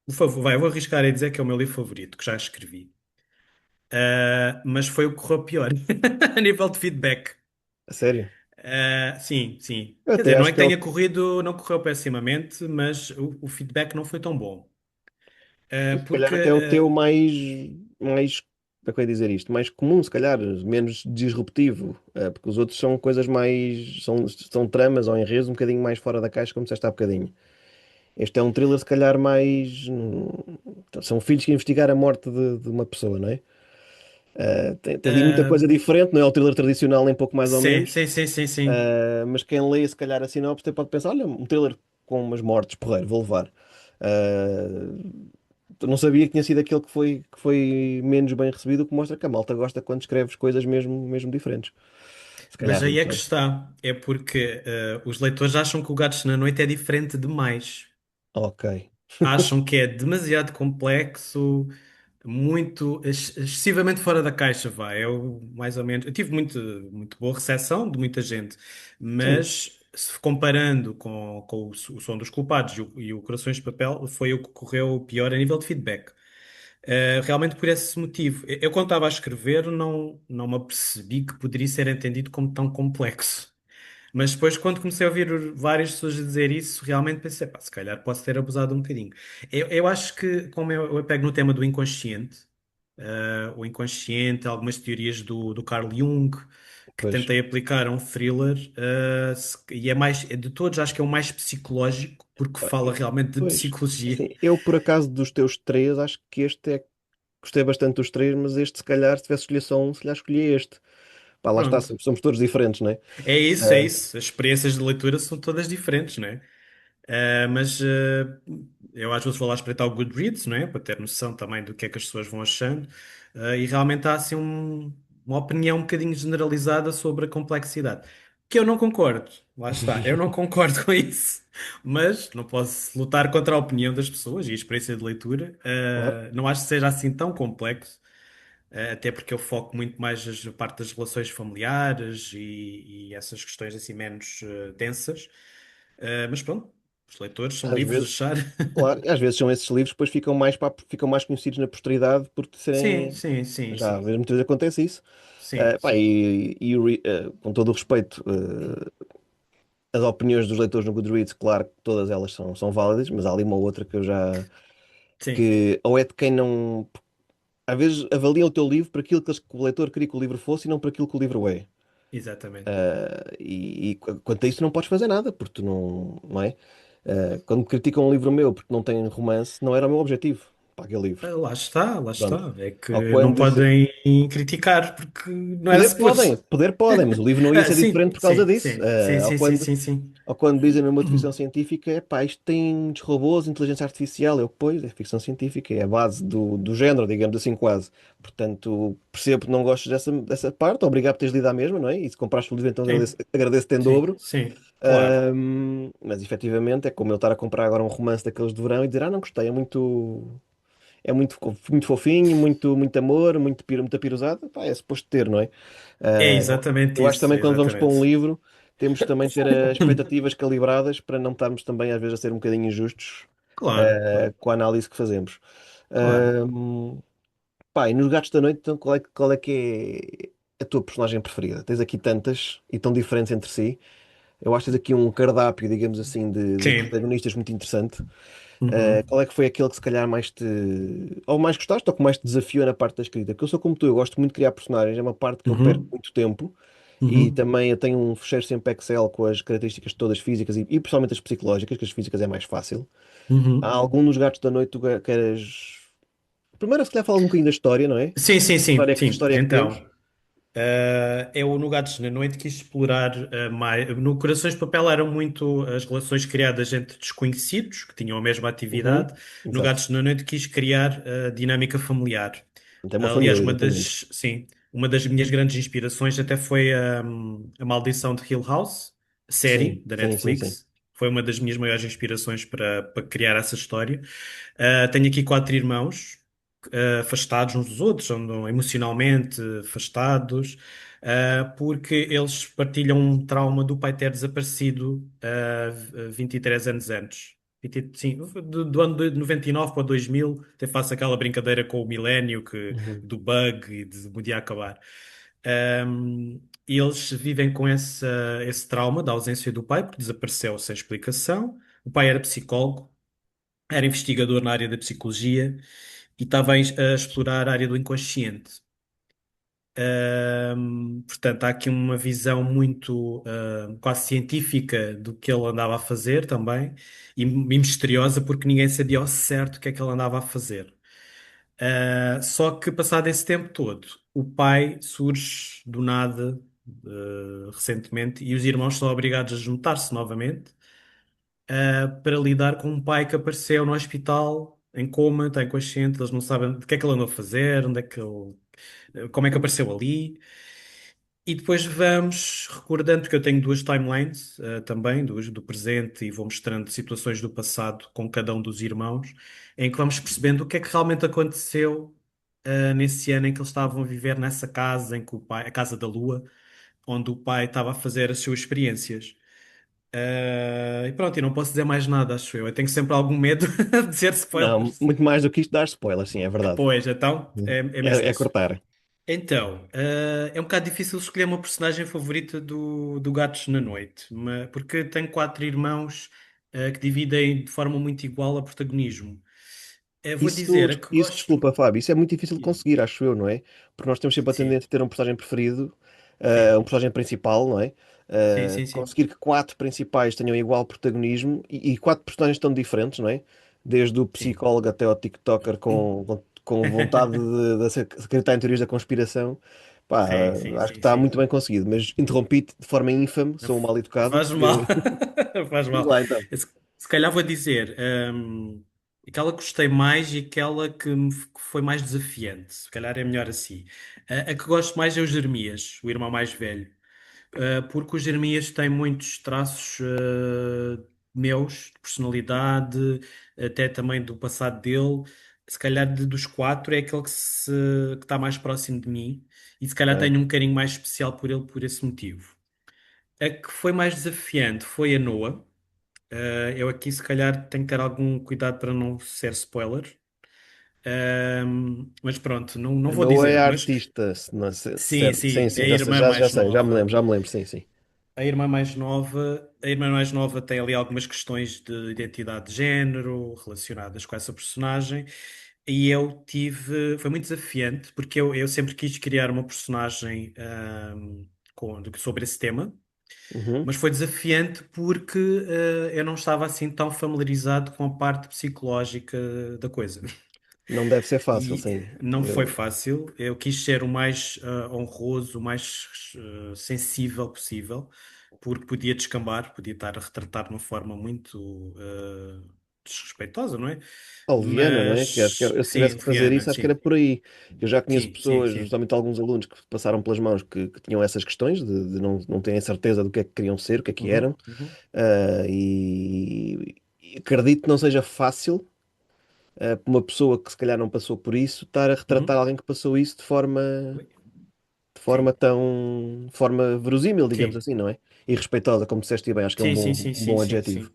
por favor, vai, eu vou arriscar a dizer que é o meu livro favorito, que já escrevi. Mas foi o que correu pior, a nível de feedback. A sério? Sim, sim. Eu Quer até dizer, não é acho que que é o, tenha corrido, não correu pessimamente, mas o feedback não foi tão bom. se calhar Porque até é o teu mais, como é que eu ia dizer isto? Mais comum, se calhar, menos disruptivo, porque os outros são coisas mais, são tramas ou enredos um bocadinho mais fora da caixa, como disseste há bocadinho. Este é um thriller, se calhar, mais. São filhos que investigar a morte de uma pessoa, não é? Tem ali muita coisa uh, diferente, não é o thriller tradicional, nem pouco mais ou sim, menos. sim, sim, sim, sim. Mas quem lê, se calhar, a sinopse até pode pensar: olha, um thriller com umas mortes, porreiro, vou levar. Não sabia que tinha sido aquele que foi menos bem recebido, o que mostra que a malta gosta quando escreves coisas mesmo diferentes. Se Mas calhar, não aí é que sei. está. É porque os leitores acham que o Gatos na Noite é diferente demais. Ok. Acham que é demasiado complexo, muito excessivamente fora da caixa, vai. Eu mais ou menos, eu tive muito boa recepção de muita gente, Sim. mas se comparando com o Som dos Culpados e o Corações de Papel, foi o que correu pior a nível de feedback. Realmente por esse motivo. Eu, quando estava a escrever, não me apercebi que poderia ser entendido como tão complexo. Mas depois, quando comecei a ouvir várias pessoas a dizer isso, realmente pensei, pá, se calhar posso ter abusado um bocadinho. Eu acho que, como eu pego no tema do inconsciente, o inconsciente, algumas teorias do Carl Jung, que Pois. tentei aplicar a um thriller, e é mais, de todos, acho que é o mais psicológico, porque fala realmente de Pois, psicologia. assim, eu por acaso dos teus três, acho que este é. Gostei bastante dos três, mas este, se calhar, se tivesse escolhido só um, se calhar escolhi este. Pá, lá está, Pronto. somos todos diferentes, não é? É isso, é Ah, isso. As experiências de leitura são todas diferentes, não é? Mas eu às vezes vou lá espreitar o Goodreads, não é? Para ter noção também do que é que as pessoas vão achando. E realmente há assim uma opinião um bocadinho generalizada sobre a complexidade. Que eu não concordo. Lá está, eu não concordo com isso. Mas não posso lutar contra a opinião das pessoas e a experiência de leitura. claro. Não acho que seja assim tão complexo. Até porque eu foco muito mais na parte das relações familiares e essas questões assim menos densas. Mas pronto, os leitores são Às livres de vezes, achar. claro, e às vezes são esses livros que depois ficam mais conhecidos na posteridade por Sim, serem. sim, sim, Já, às sim. vezes, muitas vezes acontece isso. Sim, Pá, sim. com todo o respeito, as opiniões dos leitores no Goodreads, claro que todas elas são válidas, mas há ali uma ou outra que eu já. Sim, Que ou é de quem não. Às vezes avalia o teu livro para aquilo que o leitor queria que o livro fosse e não para aquilo que o livro é. exatamente. Quanto a isso não podes fazer nada, porque tu não é? Quando criticam um livro meu porque não tem romance, não era o meu objetivo. para aquele livro. Lá está, lá Pronto. está. É Ou que não quando dizem, podem criticar porque não era suposto. poder podem, mas o livro não ia ser Sim, diferente por causa sim, disso. sim, sim, sim, sim, sim, sim. Ou quando dizem mesmo uma ficção científica, é pá, isto tem muitos robôs, inteligência artificial. Eu, pois, é ficção científica, é a base do género, digamos assim, quase. Portanto, percebo que não gostes dessa parte, obrigado por teres lido à mesma, não é? E se compraste o livro, então Sim, agradeço-te em sim, dobro. sim, claro. Mas efetivamente é como eu estar a comprar agora um romance daqueles de verão e dizer, não gostei, muito fofinho, muito amor, muita piruzada. Pá, é suposto ter, não é? É Ah, exatamente eu acho isso, também é que quando vamos para um exatamente. livro, temos também de ter as expectativas calibradas para não estarmos também às vezes a ser um bocadinho injustos, Claro, claro, com a análise que fazemos. claro. Pá, e nos Gatos da Noite, então, qual é que é a tua personagem preferida? Tens aqui tantas e tão diferentes entre si. Eu acho que tens aqui um cardápio, digamos assim, de Sim. protagonistas muito interessante. Uhum. Qual é que foi aquele que se calhar mais te... ou mais gostaste ou que mais te desafiou na parte da escrita? Porque eu sou como tu, eu gosto muito de criar personagens, é uma parte que eu perco Uhum. muito tempo e Uhum. também eu tenho um fecheiro sempre Excel com as características todas físicas e principalmente as psicológicas, que as físicas é mais fácil. Há Uhum. algum dos Gatos da Noite que tu queres... Primeiro, se calhar fala um bocadinho da história, não é? Sim, sim, sim, Que sim. história é que temos? Então, eu no Gatos na Noite quis explorar mais. No Corações de Papel eram muito as relações criadas entre desconhecidos que tinham a mesma Uhum. atividade. No Exato. Gatos na Noite quis criar a dinâmica familiar. Tem uma Aliás, família, exatamente. uma das minhas grandes inspirações até foi a Maldição de Hill House, a Sim, série da sim, sim, sim. Netflix. Foi uma das minhas maiores inspirações para criar essa história. Tenho aqui quatro irmãos, afastados uns dos outros, andam emocionalmente afastados, porque eles partilham um trauma do pai ter desaparecido 23 anos antes. Sim, do ano de 99 para 2000, até faço aquela brincadeira com o milénio Uhum. do bug e de podia acabar. E eles vivem com esse trauma da ausência do pai, porque desapareceu sem explicação. O pai era psicólogo, era investigador na área da psicologia e estava a explorar a área do inconsciente. Portanto, há aqui uma visão muito quase científica do que ele andava a fazer também e misteriosa porque ninguém sabia ao certo o que é que ele andava a fazer. Só que passado esse tempo todo, o pai surge do nada recentemente e os irmãos são obrigados a juntar-se novamente para lidar com um pai que apareceu no hospital em coma, está inconsciente, eles não sabem o que é que ele andou a fazer, onde é que como é que apareceu ali. E depois vamos recordando, porque eu tenho duas timelines também, duas do presente, e vou mostrando situações do passado com cada um dos irmãos, em que vamos percebendo o que é que realmente aconteceu nesse ano em que eles estavam a viver nessa casa, em que o pai, a Casa da Lua, onde o pai estava a fazer as suas experiências. E pronto, e não posso dizer mais nada, acho eu. Eu tenho sempre algum medo de dizer Não, spoilers. muito mais do que isto dar spoiler, sim, é verdade. Pois, então, é mesmo É isso. cortar. Então, é um bocado difícil escolher uma personagem favorita do Gatos na Noite, porque tenho quatro irmãos, que dividem de forma muito igual a protagonismo. Vou dizer, a que gosto. Desculpa, Fábio, isso é muito difícil de Diz. conseguir, acho eu, não é? Porque nós temos sempre a Sim, tendência a ter um personagem preferido, sim, um personagem principal, não é? sim, sim, sim. Conseguir que quatro principais tenham igual protagonismo e quatro personagens tão diferentes, não é? Desde o Sim. psicólogo até ao TikToker com vontade de acreditar em teorias da conspiração. Pá, Sim, sim, acho que sim, está sim. muito bem conseguido, mas interrompi-te de forma ínfame, sou um mal educado, Faz mal, porque... faz Diz mal. lá então. Se calhar vou dizer, aquela que gostei mais e aquela que foi mais desafiante. Se calhar é melhor assim. A que gosto mais é o Jeremias, o irmão mais velho. Porque o Jeremias tem muitos traços meus, de personalidade, até também do passado dele. Se calhar dos quatro é aquele que está mais próximo de mim e se calhar Ok. tenho um carinho mais especial por ele por esse motivo. A que foi mais desafiante foi a Noa. Eu aqui se calhar tenho que ter algum cuidado para não ser spoiler. Mas pronto, não A vou Noa é dizer. a Mas artista, sim, sim, sim, é sim, a irmã já mais sei, nova. já me lembro, sim, sim. A irmã mais nova tem ali algumas questões de identidade de género relacionadas com essa personagem. E foi muito desafiante, porque eu sempre quis criar uma personagem sobre esse tema, Uhum. mas foi desafiante porque eu não estava assim tão familiarizado com a parte psicológica da coisa. Não deve ser fácil, E sim. não foi Eu, fácil. Eu quis ser o mais honroso, o mais sensível possível, porque podia descambar, podia estar a retratar de uma forma muito desrespeitosa, não é? Alviana, não é? Que acho que Mas eu, se tivesse sim, que fazer Viana, isso, acho que era sim, por aí. Eu já conheço sim, sim, pessoas, sim. justamente alguns alunos que passaram pelas mãos que tinham essas questões de não terem certeza do que é que queriam ser, o que é que Uhum, eram. uhum, E acredito que não seja fácil para uma pessoa que se calhar não passou por isso estar a retratar uhum. alguém que passou isso de forma Sim, tão, de forma verosímil, digamos sim, assim, não é? E respeitosa, como disseste bem, acho que é sim, sim, sim, um sim, bom sim, adjetivo. sim.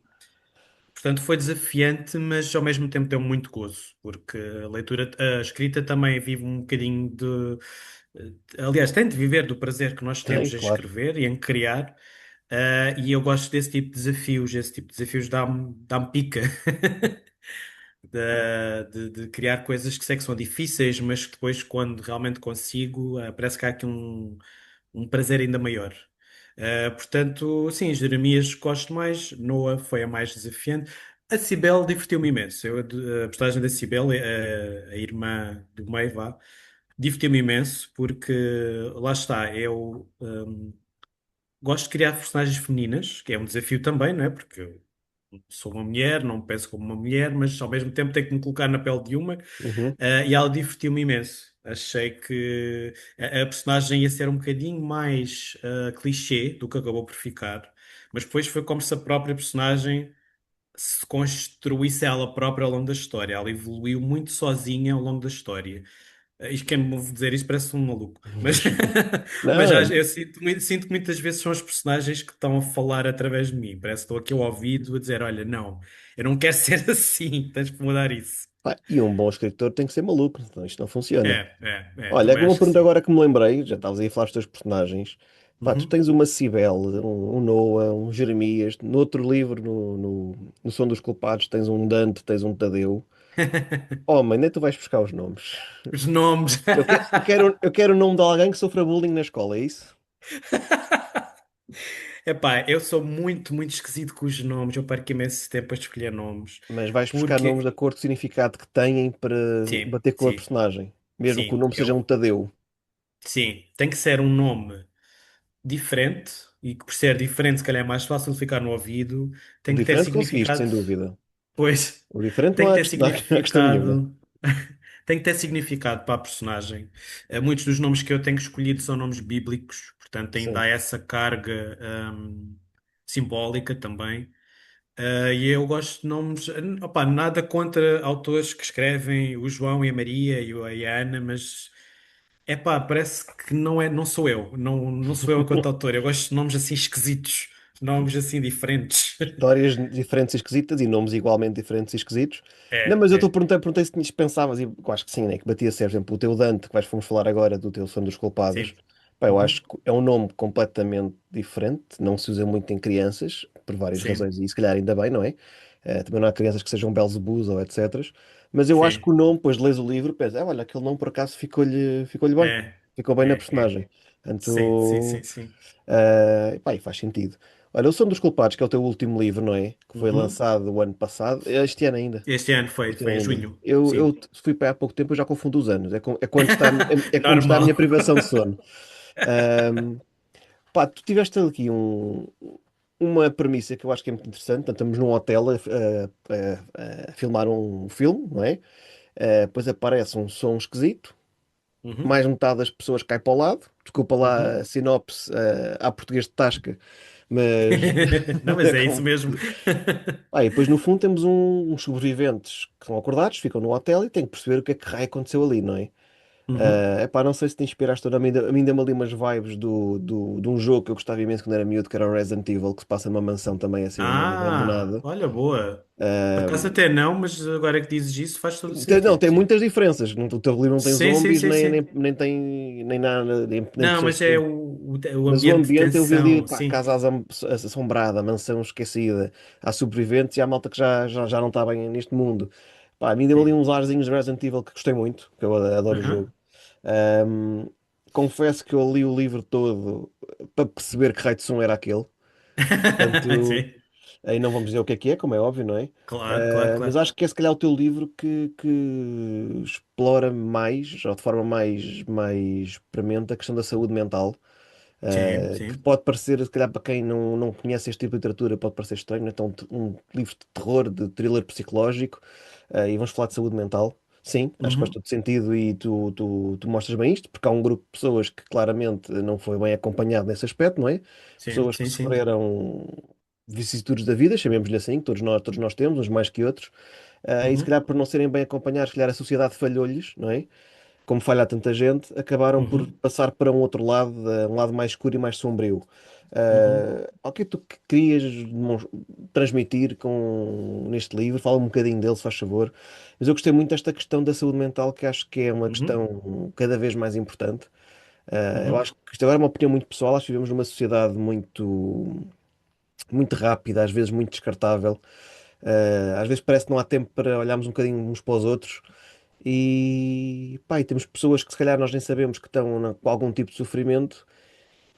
Portanto, foi desafiante, mas ao mesmo tempo deu muito gozo, porque a leitura, a escrita também vive um bocadinho de. Aliás, tem de viver do prazer que nós Tem, temos em claro. escrever e em criar, e eu gosto desse tipo de desafios. Esse tipo de desafios dá-me pica. De criar coisas que sei que são difíceis, mas que depois, quando realmente consigo, parece que há aqui um prazer ainda maior. Portanto, sim, Jeremias gosto mais, Noah foi a mais desafiante. A Cibele divertiu-me imenso. A personagem da Cibele, a irmã do meio, vá, divertiu-me imenso, porque lá está, eu gosto de criar personagens femininas, que é um desafio também, não é? Porque eu sou uma mulher, não me penso como uma mulher, mas ao mesmo tempo tenho que me colocar na pele de uma. Uhum. E ela divertiu-me imenso. Achei que a personagem ia ser um bocadinho mais clichê do que acabou por ficar, mas depois foi como se a própria personagem se construísse ela própria ao longo da história. Ela evoluiu muito sozinha ao longo da história. Isto quem me ouve dizer isto parece um maluco, mas, mas Não, eu sinto que muitas vezes são os personagens que estão a falar através de mim. Parece que estou aqui ao ouvido a dizer: Olha, não, eu não quero ser assim, tens que mudar isso. pá, e um bom escritor tem que ser maluco, senão isto não funciona. Olha, Também uma acho que pergunta sim. agora que me lembrei, já estavas aí a falar dos teus personagens. Pá, tu Uhum. tens uma Cibele, um Noah, um Jeremias, no outro livro, no Som dos Culpados, tens um Dante, tens um Tadeu. Oh, mãe, nem tu vais buscar os nomes. Os nomes. Eu quero o nome de alguém que sofra bullying na escola, é isso? Epá, eu sou muito, muito esquisito com os nomes. Eu perco imenso tempo a escolher nomes. Mas vais buscar nomes de Porque, acordo com o significado que têm para sim, bater com a sim, personagem. Mesmo que o sim. nome seja um Tadeu. Sim, tem que ser um nome diferente e que por ser diferente, se calhar é mais fácil de ficar no ouvido. O Tem que ter diferente conseguiste, sem significado. dúvida. Pois, O diferente tem não que há, ter não há questão nenhuma. significado. Tem que ter significado para a personagem. Muitos dos nomes que eu tenho escolhido são nomes bíblicos, portanto, ainda Sim. há essa carga simbólica também. E eu gosto de nomes, opá, nada contra autores que escrevem o João e a Maria e a Ana, mas epá, parece que não sou eu, não sou eu enquanto autor. Eu gosto de nomes assim esquisitos, nomes assim diferentes. Histórias diferentes e esquisitas e nomes igualmente diferentes e esquisitos. Não, É, mas eu te é. perguntei se pensavas, e eu acho que sim, né? Que batia certo. Por exemplo, o teu Dante, que fomos falar agora do teu Som dos Culpados. Sim. Pá, eu acho Uhum. que é um nome completamente diferente, não se usa muito em crianças, por várias Sim, razões, e se calhar ainda bem, não é? Também não há crianças que sejam Belzebus ou etc. Mas eu acho sim. que o nome, depois lês o livro, pensa, olha, aquele nome por acaso ficou-lhe bem, É, ficou bem na é. personagem. Sim, sim, Portanto, sim, sim. pá, e faz sentido. Olha, O Som dos Culpados, que é o teu último livro, não é? Que foi Uhum. lançado o ano passado, este ano ainda. Este ano Este ano foi em ainda. junho. Eu Sim. fui para aí há pouco tempo, eu já confundo os anos. É quando é quando está a minha Normal. privação de sono. Ahm, Pá, tu tiveste aqui uma premissa que eu acho que é muito interessante. Portanto, estamos num hotel a filmar um filme, não é? Depois aparece um som esquisito, Uhum. mais metade das pessoas cai para o lado. Desculpa lá Uhum. a sinopse, à português de Tasca, mas Não, mas é é isso como. mesmo. E depois no fundo temos uns sobreviventes que são acordados, ficam no hotel e têm que perceber o que é que raio aconteceu ali, não é? Uhum. Epá, não sei se te inspiraste ou não, a mim deu-me ali umas vibes de um jogo que eu gostava imenso quando era miúdo, que era o Resident Evil, que se passa numa mansão também assim meio Ah, abandonada. olha, boa. Por acaso até não, mas agora que dizes isso faz todo o Não, sentido, tem sim. muitas diferenças. O teu livro não tem Sim, sim, zombies, sim, sim. nem tem nem nada, nem Não, pessoas. mas é o Mas o ambiente de ambiente eu vi ali, tensão, pá, sim. casa assombrada, mansão esquecida, há sobreviventes e há malta que já não está bem neste mundo. Pá, a mim deu ali Sim. uns arzinhos de Resident Evil que gostei muito, que eu adoro o Aham. jogo. Ahm, Confesso que eu li o livro todo para perceber que raio de som era aquele. Portanto, Sim. Aí não vamos dizer o que é, como é óbvio, não é? Claro, claro, Mas claro. acho que é se calhar o teu livro que explora mais, ou de forma mais premente, a questão da saúde mental. Sim, Que sim. pode parecer, se calhar, para quem não conhece este tipo de literatura, pode parecer estranho, né? Então, um livro de terror, de thriller psicológico, e vamos falar de saúde mental. Sim, acho que faz Uhum. todo sentido e tu mostras bem isto, porque há um grupo de pessoas que claramente não foi bem acompanhado nesse aspecto, não é? Sim, Pessoas que sim, sim. sofreram vicissitudes da vida, chamemos-lhe assim, que todos nós temos, uns mais que outros, e se Uhum. calhar por não serem bem acompanhados, se calhar a sociedade falhou-lhes, não é? Como falha a tanta gente, acabaram por Uhum. passar para um outro lado, um lado mais escuro e mais sombrio. Uhum. O que é que tu querias transmitir neste livro? Fala um bocadinho dele, se faz favor. Mas eu gostei muito desta questão da saúde mental, que acho que é uma Uhum. questão cada vez mais importante. Eu Uhum. acho que isto agora é uma opinião muito pessoal. Acho que vivemos numa sociedade muito rápida, às vezes muito descartável. Às vezes parece que não há tempo para olharmos um bocadinho uns para os outros. E, pá, e temos pessoas que se calhar nós nem sabemos que estão com algum tipo de sofrimento.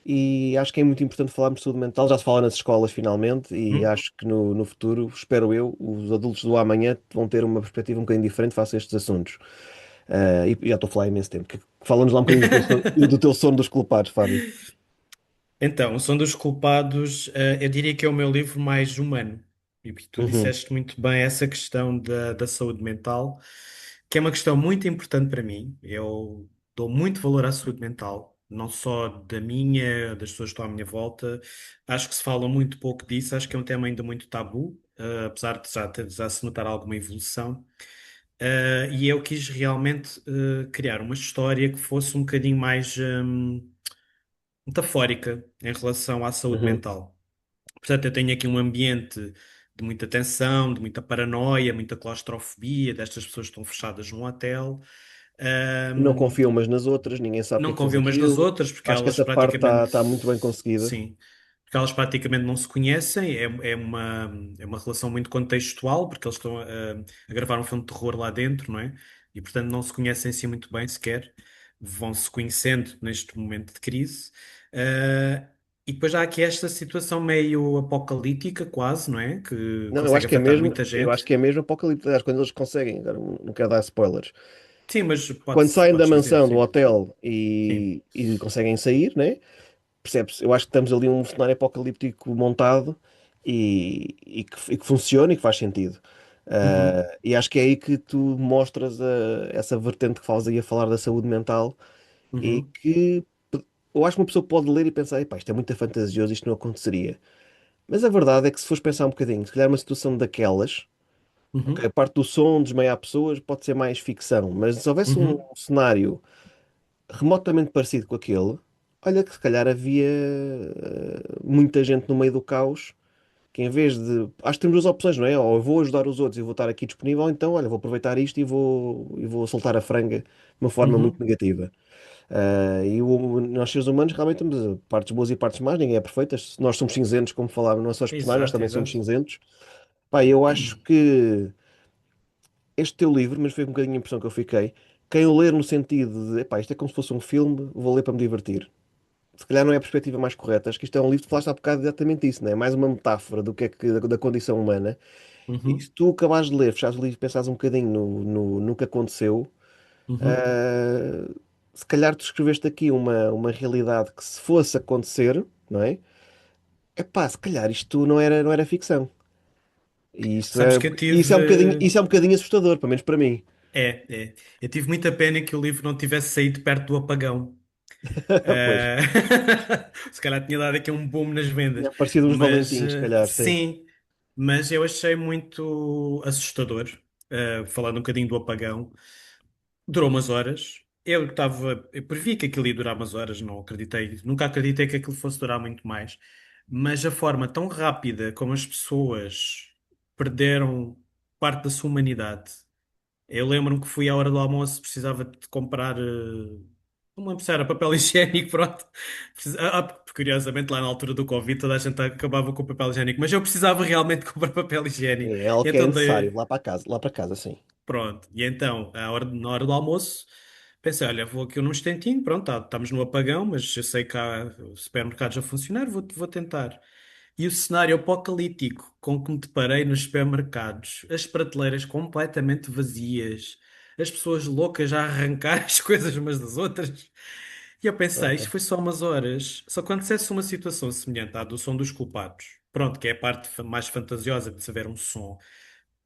E acho que é muito importante falarmos de saúde mental. Já se fala nas escolas finalmente, e Uhum. acho que no futuro, espero eu, os adultos do amanhã vão ter uma perspectiva um bocadinho diferente face a estes assuntos. E já estou a falar há imenso tempo. Fala-nos lá um bocadinho do teu sono dos culpados, Fábio. Então, o Som dos Culpados, eu diria que é o meu livro mais humano. E tu Uhum, disseste muito bem essa questão da saúde mental, que é uma questão muito importante para mim. Eu dou muito valor à saúde mental, não só da minha, das pessoas que estão à minha volta. Acho que se fala muito pouco disso, acho que é um tema ainda muito tabu, apesar de já se notar alguma evolução. E eu quis realmente criar uma história que fosse um bocadinho mais metafórica em relação à saúde uhum. mental. Portanto, eu tenho aqui um ambiente de muita tensão, de muita paranoia, muita claustrofobia, destas pessoas que estão fechadas num hotel. Não Ahm, confiam umas nas outras, ninguém sabe porque não é que fez convido umas nas aquilo. outras porque Acho que elas essa parte praticamente, está muito bem conseguida. sim, porque elas praticamente não se conhecem. É uma relação muito contextual, porque eles estão a gravar um filme de terror lá dentro, não é? E portanto não se conhecem assim muito bem sequer. Vão se conhecendo neste momento de crise. Ah, e depois há aqui esta situação meio apocalíptica, quase, não é? Que Não, eu consegue acho que é afetar mesmo, muita eu acho gente. que é mesmo apocalipse. Aliás, quando eles conseguem, agora não quero dar spoilers. Sim, mas Quando saem da podes dizer, mansão, do sim. hotel Sim. e conseguem sair, né? Percebe-se? Eu acho que estamos ali um cenário apocalíptico montado e que funciona e que faz sentido. Uhum, E acho que é aí que tu mostras essa vertente que falas aí a falar da saúde mental e uhum, que eu acho que uma pessoa pode ler e pensar, epá, isto é muito fantasioso, isto não aconteceria. Mas a verdade é que se fores pensar um bocadinho, se calhar uma situação daquelas, ok, a uhum, parte do som, desmaiar pessoas, pode ser mais ficção, mas se houvesse um uhum, cenário remotamente parecido com aquele, olha que se calhar havia muita gente no meio do caos que em vez de. Acho que temos duas opções, não é? Ou eu vou ajudar os outros e vou estar aqui disponível, ou então, olha, vou aproveitar isto e vou soltar a franga de uma forma muito uhum. negativa. Nós seres humanos realmente temos partes boas e partes más, ninguém é perfeito. Nós somos cinzentos, como falava, não é só os personagens, nós Exato, também somos exato. cinzentos. Pá, eu acho que este teu livro, mas foi um bocadinho a impressão que eu fiquei, quem o ler no sentido de, epá, isto é como se fosse um filme, vou ler para me divertir. Se calhar não é a perspectiva mais correta. Acho que isto é um livro, tu falaste há bocado exatamente isso, não é? Mais uma metáfora do que é que, da condição humana. E se Uhum, tu acabares de ler, fechares o livro e pensares um bocadinho no que aconteceu, uhum. ah, se calhar tu escreveste aqui uma realidade que se fosse acontecer, não é? Epá, se calhar isto não era ficção. E isso Sabes é, que eu isso é um bocadinho, tive. isso é um bocadinho assustador, pelo menos para mim. É. Eu tive muita pena que o livro não tivesse saído perto do apagão. Pois, Eh, Se calhar tinha dado aqui um boom nas vendas. tinha parecido uns Mas valentins, se calhar, sim. sim, mas eu achei muito assustador. Falando um bocadinho do apagão. Durou umas horas. Eu previ que aquilo ia durar umas horas, não acreditei, nunca acreditei que aquilo fosse durar muito mais. Mas a forma tão rápida como as pessoas perderam parte da sua humanidade. Eu lembro-me que fui à hora do almoço, precisava de comprar, não me lembro se era papel higiênico, pronto. Porque, curiosamente, lá na altura do Covid, toda a gente acabava com o papel higiênico, mas eu precisava realmente comprar papel higiênico. É algo que é Então necessário, dei, lá para casa, sim. Pronto, e então, na hora do almoço, pensei, olha, vou aqui num instantinho, pronto, estamos no apagão, mas eu sei que há supermercados a funcionar, vou tentar. E o cenário apocalíptico com que me deparei nos supermercados, as prateleiras completamente vazias, as pessoas loucas a arrancar as coisas umas das outras. E eu pensei, isto foi só umas horas. Só que acontecesse uma situação semelhante à do som dos culpados, pronto, que é a parte mais fantasiosa de saber um som,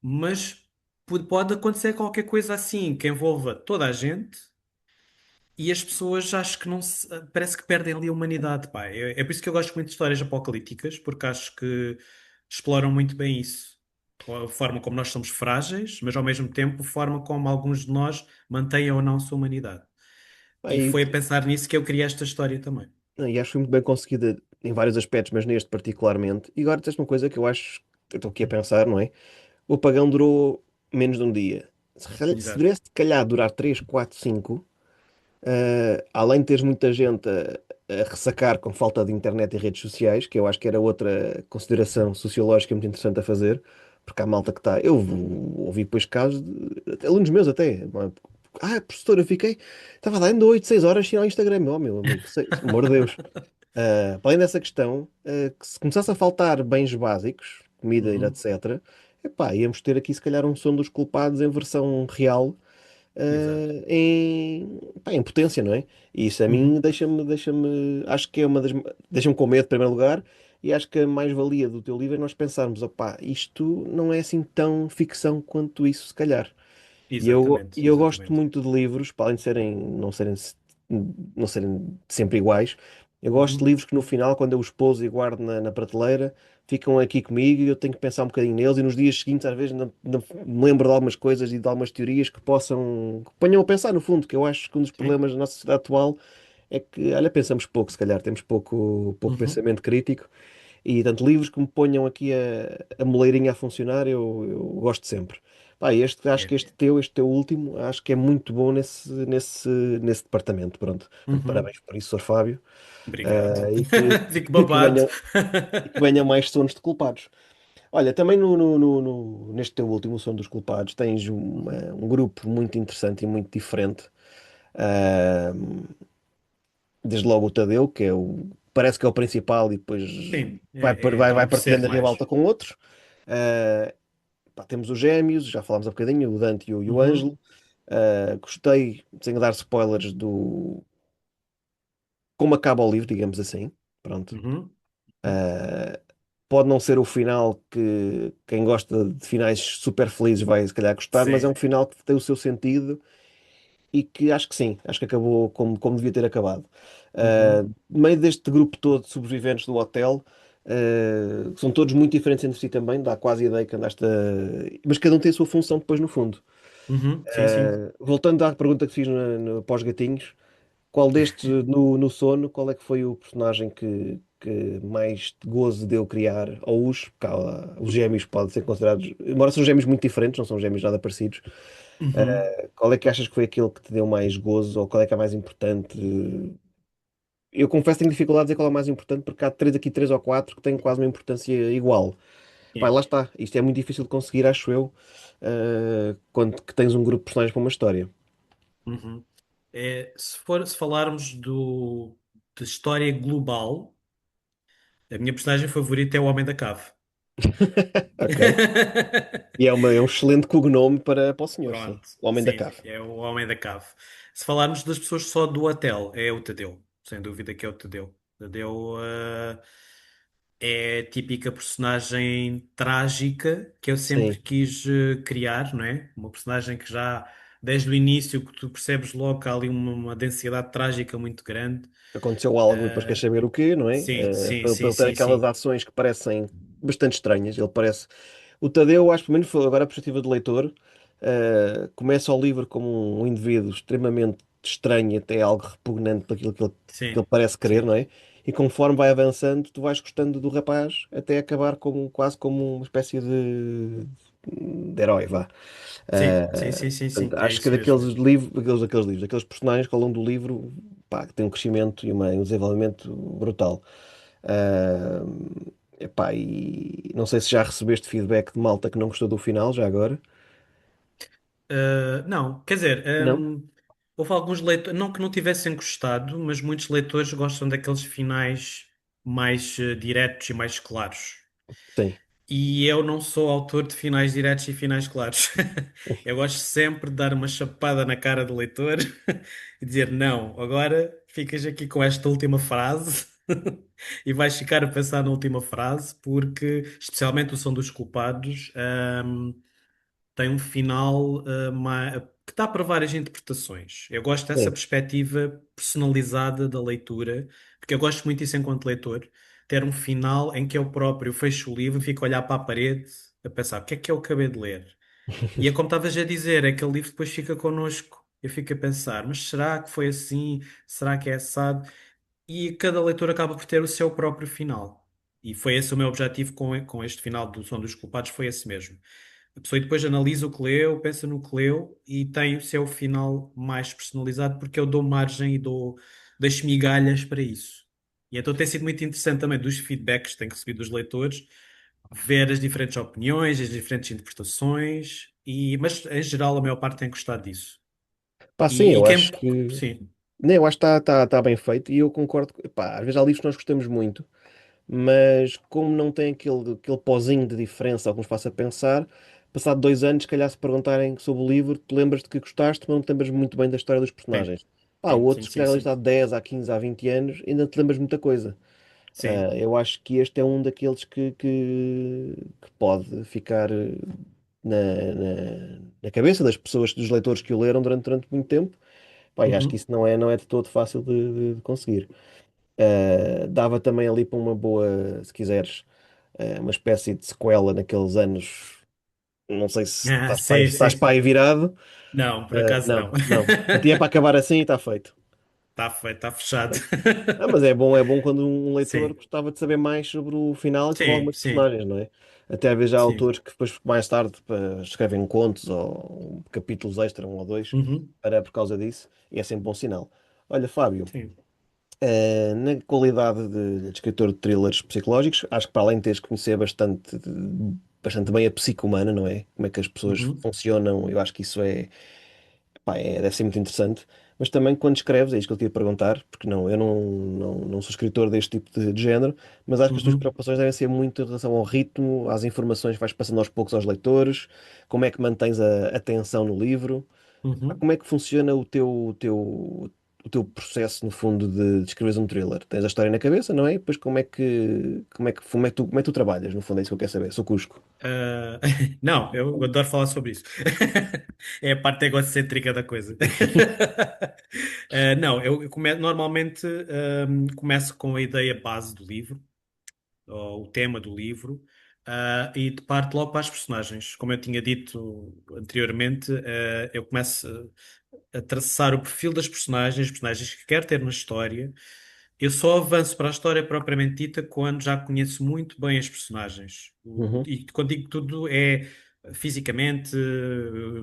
mas pode acontecer qualquer coisa assim que envolva toda a gente e as pessoas acho que não se, parece que perdem ali a humanidade, pá. É por isso que eu gosto muito de histórias apocalípticas, porque acho que exploram muito bem isso. A forma como nós somos frágeis, mas ao mesmo tempo a forma como alguns de nós mantêm ou não a sua humanidade. Pá, E foi a pensar nisso que eu criei esta história também. e acho que foi muito bem conseguida em vários aspectos, mas neste particularmente. E agora tens uma coisa que eu acho, eu estou aqui a pensar, não é? O apagão durou menos de um dia. Se Exato. desse, de calhar, durar 3, 4, 5, além de teres muita gente a ressacar com falta de internet e redes sociais, que eu acho que era outra consideração sociológica muito interessante a fazer, porque há malta que está. Eu ouvi depois casos de alunos meus até. Professor, eu fiquei. Estava lá ainda 8, 6 horas sem ir ao Instagram. Oh, meu amigo, pelo amor de Deus. Para além dessa questão, que se começasse a faltar bens básicos, comida e Uhum. etc., epá, íamos ter aqui se calhar um som dos culpados em versão real, Exato. em potência, não é? E isso a mim Uhum. acho que é uma das, deixa-me com medo, em primeiro lugar, e acho que a mais-valia do teu livro é nós pensarmos, opá, isto não é assim tão ficção quanto isso, se calhar. Exatamente, E eu gosto exatamente. muito de livros, para além de não serem sempre iguais, eu gosto de Uhum. livros que no final, quando eu os pouso e guardo na prateleira, ficam aqui comigo e eu tenho que pensar um bocadinho neles e nos dias seguintes, às vezes, não me lembro de algumas coisas e de algumas teorias que ponham a pensar, no fundo, que eu acho que um dos Sim. problemas da nossa sociedade atual é que, olha, pensamos pouco, se calhar, temos pouco Uhum. pensamento crítico e tanto livros que me ponham aqui a moleirinha a funcionar, eu gosto sempre. Pá, acho que É. este teu último, acho que é muito bom nesse departamento. Pronto. Portanto, Uhum. parabéns por isso, Sr. Fábio. Obrigado. E que, Fico e que babado. venham, e que venham mais sons de culpados. Olha, também neste teu último som dos culpados, tens um grupo muito interessante e muito diferente. Ah, Desde logo o Tadeu, parece que é o principal e depois Sim, vai percebo partilhando a mais. ribalta com outros. Ah, Pá, temos os Gêmeos, já falámos há bocadinho, o Dante e o Uhum. Ângelo. Gostei, sem dar spoilers, do como acaba o livro, digamos assim. Pronto. Uhum. Uhum. Ah, Pode não ser o final que quem gosta de finais super felizes vai se calhar gostar, mas é Sim. um final que tem o seu sentido e que acho que sim, acho que acabou como devia ter acabado. Uhum. No meio deste grupo todo de sobreviventes do hotel, que são todos muito diferentes entre si também, dá quase a ideia que andaste a... Mas cada um tem a sua função depois no fundo. Uhum. Sim, sim. Voltando à pergunta que fiz no pós-gatinhos, qual destes no sono, qual é que foi o personagem que mais gozo deu criar? Ou os gêmeos podem ser considerados, embora são gêmeos muito diferentes, não são gêmeos nada parecidos. Uhum. Qual é que achas que foi aquele que te deu mais gozo ou qual é que é mais importante? Eu confesso que tenho dificuldade de dizer qual é o mais importante porque há aqui três ou quatro que têm quase uma importância igual. Pá, Yeah. lá está. Isto é muito difícil de conseguir, acho eu, quando que tens um grupo de personagens para uma história. Uhum. Se falarmos de história global, a minha personagem favorita é o Homem da Cave. Ok. E é um excelente cognome para o senhor, sim. Pronto, O Homem da sim, Cave. é o Homem da Cave. Se falarmos das pessoas só do hotel, é o Tadeu, sem dúvida que é o Tadeu. Tadeu, é a típica personagem trágica que eu sempre Sim. quis criar, não é? Uma personagem que já, desde o início, que tu percebes logo que há ali uma densidade trágica muito grande. Aconteceu algo e depois queres saber o quê, não é? Sim, sim, Para sim, ele ter sim, aquelas sim. ações que parecem bastante estranhas. Ele parece. O Tadeu, acho que pelo menos foi agora a perspectiva de leitor, começa o livro como um indivíduo extremamente estranho, até algo repugnante para aquilo que Sim, ele parece querer, sim, não é? E conforme vai avançando, tu vais gostando do rapaz até acabar quase como uma espécie de herói, vá. sim, sim, sim, sim, Portanto, sim, é acho que isso mesmo. daqueles personagens que ao longo do livro, pá, que têm um crescimento e um desenvolvimento brutal. Ah, Epá, e não sei se já recebeste feedback de malta que não gostou do final, já agora. Não, quer dizer, Não? houve alguns leitores, não que não tivessem gostado, mas muitos leitores gostam daqueles finais. mais diretos e mais claros. Sim. E eu não sou autor de finais diretos e finais claros. Eu gosto sempre de dar uma chapada na cara do leitor e dizer: não, agora ficas aqui com esta última frase e vais ficar a pensar na última frase, porque, especialmente o Som dos Culpados, tem um final que dá para várias interpretações. Eu gosto dessa Sim. perspectiva personalizada da leitura, porque eu gosto muito disso enquanto leitor, ter um final em que eu próprio fecho o livro e fico a olhar para a parede a pensar o que é que eu acabei de ler. E é como estavas a dizer, aquele livro depois fica connosco. Eu fico a pensar, mas será que foi assim? Será que é assado? E cada leitor acaba por ter o seu próprio final. E foi esse o meu objetivo com este final do Som dos Culpados, foi esse mesmo. A pessoa depois analisa o que leu, pensa no que leu e tem o seu final mais personalizado porque eu dou margem e deixo migalhas para isso. E então tem sido muito interessante também dos feedbacks que tenho recebido dos leitores, ver as diferentes opiniões, as diferentes interpretações, mas em geral a maior parte tem gostado disso. Pá, sim, E eu quem... acho que. Sim. Nem, eu acho que está bem feito e eu concordo. Pá, às vezes há livros que nós gostamos muito, mas como não tem aquele pozinho de diferença ou que nos faça pensar, passado 2 anos, se calhar se perguntarem sobre o livro, te lembras de que gostaste, mas não te lembras muito bem da história dos Sim, personagens. Pá, sim, sim, outros, se sim, calhar ali sim. há 10, há 15, há 20 anos, ainda te lembras muita coisa. Sim. Eu acho que este é um daqueles que pode ficar na cabeça das pessoas, dos leitores que o leram durante muito tempo. Pá, e acho que Uhum. isso não é de todo fácil de conseguir. Dava também ali para uma boa, se quiseres, uma espécie de sequela naqueles anos. Não sei se Ah, se sim, estás sim. para aí virado. Não, por acaso não. Não, não. Para ti é para acabar assim e está feito. Está feito, está fechado. Ah, mas é bom quando um leitor Sim, gostava de saber mais sobre o final e sobre sim, algumas sim, personagens, não é? Até às vezes há sim. autores que depois, mais tarde, escrevem contos ou capítulos extra, um ou dois, Uhum. por causa disso, e é sempre bom sinal. Olha, Fábio, Sim. na qualidade de escritor de thrillers psicológicos, acho que para além de teres que conhecer bastante bem a psique humana, não é? Como é que as pessoas Uhum. funcionam, eu acho que isso pá, deve ser muito interessante. Mas também quando escreves, é isso que eu te ia perguntar, porque eu não sou escritor deste tipo de género, mas acho que as tuas Uhum. preocupações devem ser muito em relação ao ritmo, às informações que vais passando aos poucos aos leitores, como é que mantens a atenção no livro. Pá, Uhum. como é que funciona o teu processo, no fundo, de escreveres um thriller? Tens a história na cabeça, não é? E depois como é que tu trabalhas? No fundo, é isso que eu quero saber. Sou Cusco. Ah, não, eu adoro falar sobre isso. É a parte egocêntrica da coisa. Não, normalmente começo com a ideia base do livro, ou o tema do livro, e parto logo para as personagens. Como eu tinha dito anteriormente, eu começo a traçar o perfil das personagens, os personagens que quero ter na história. Eu só avanço para a história propriamente dita quando já conheço muito bem as personagens. Uhum. E quando digo tudo é fisicamente,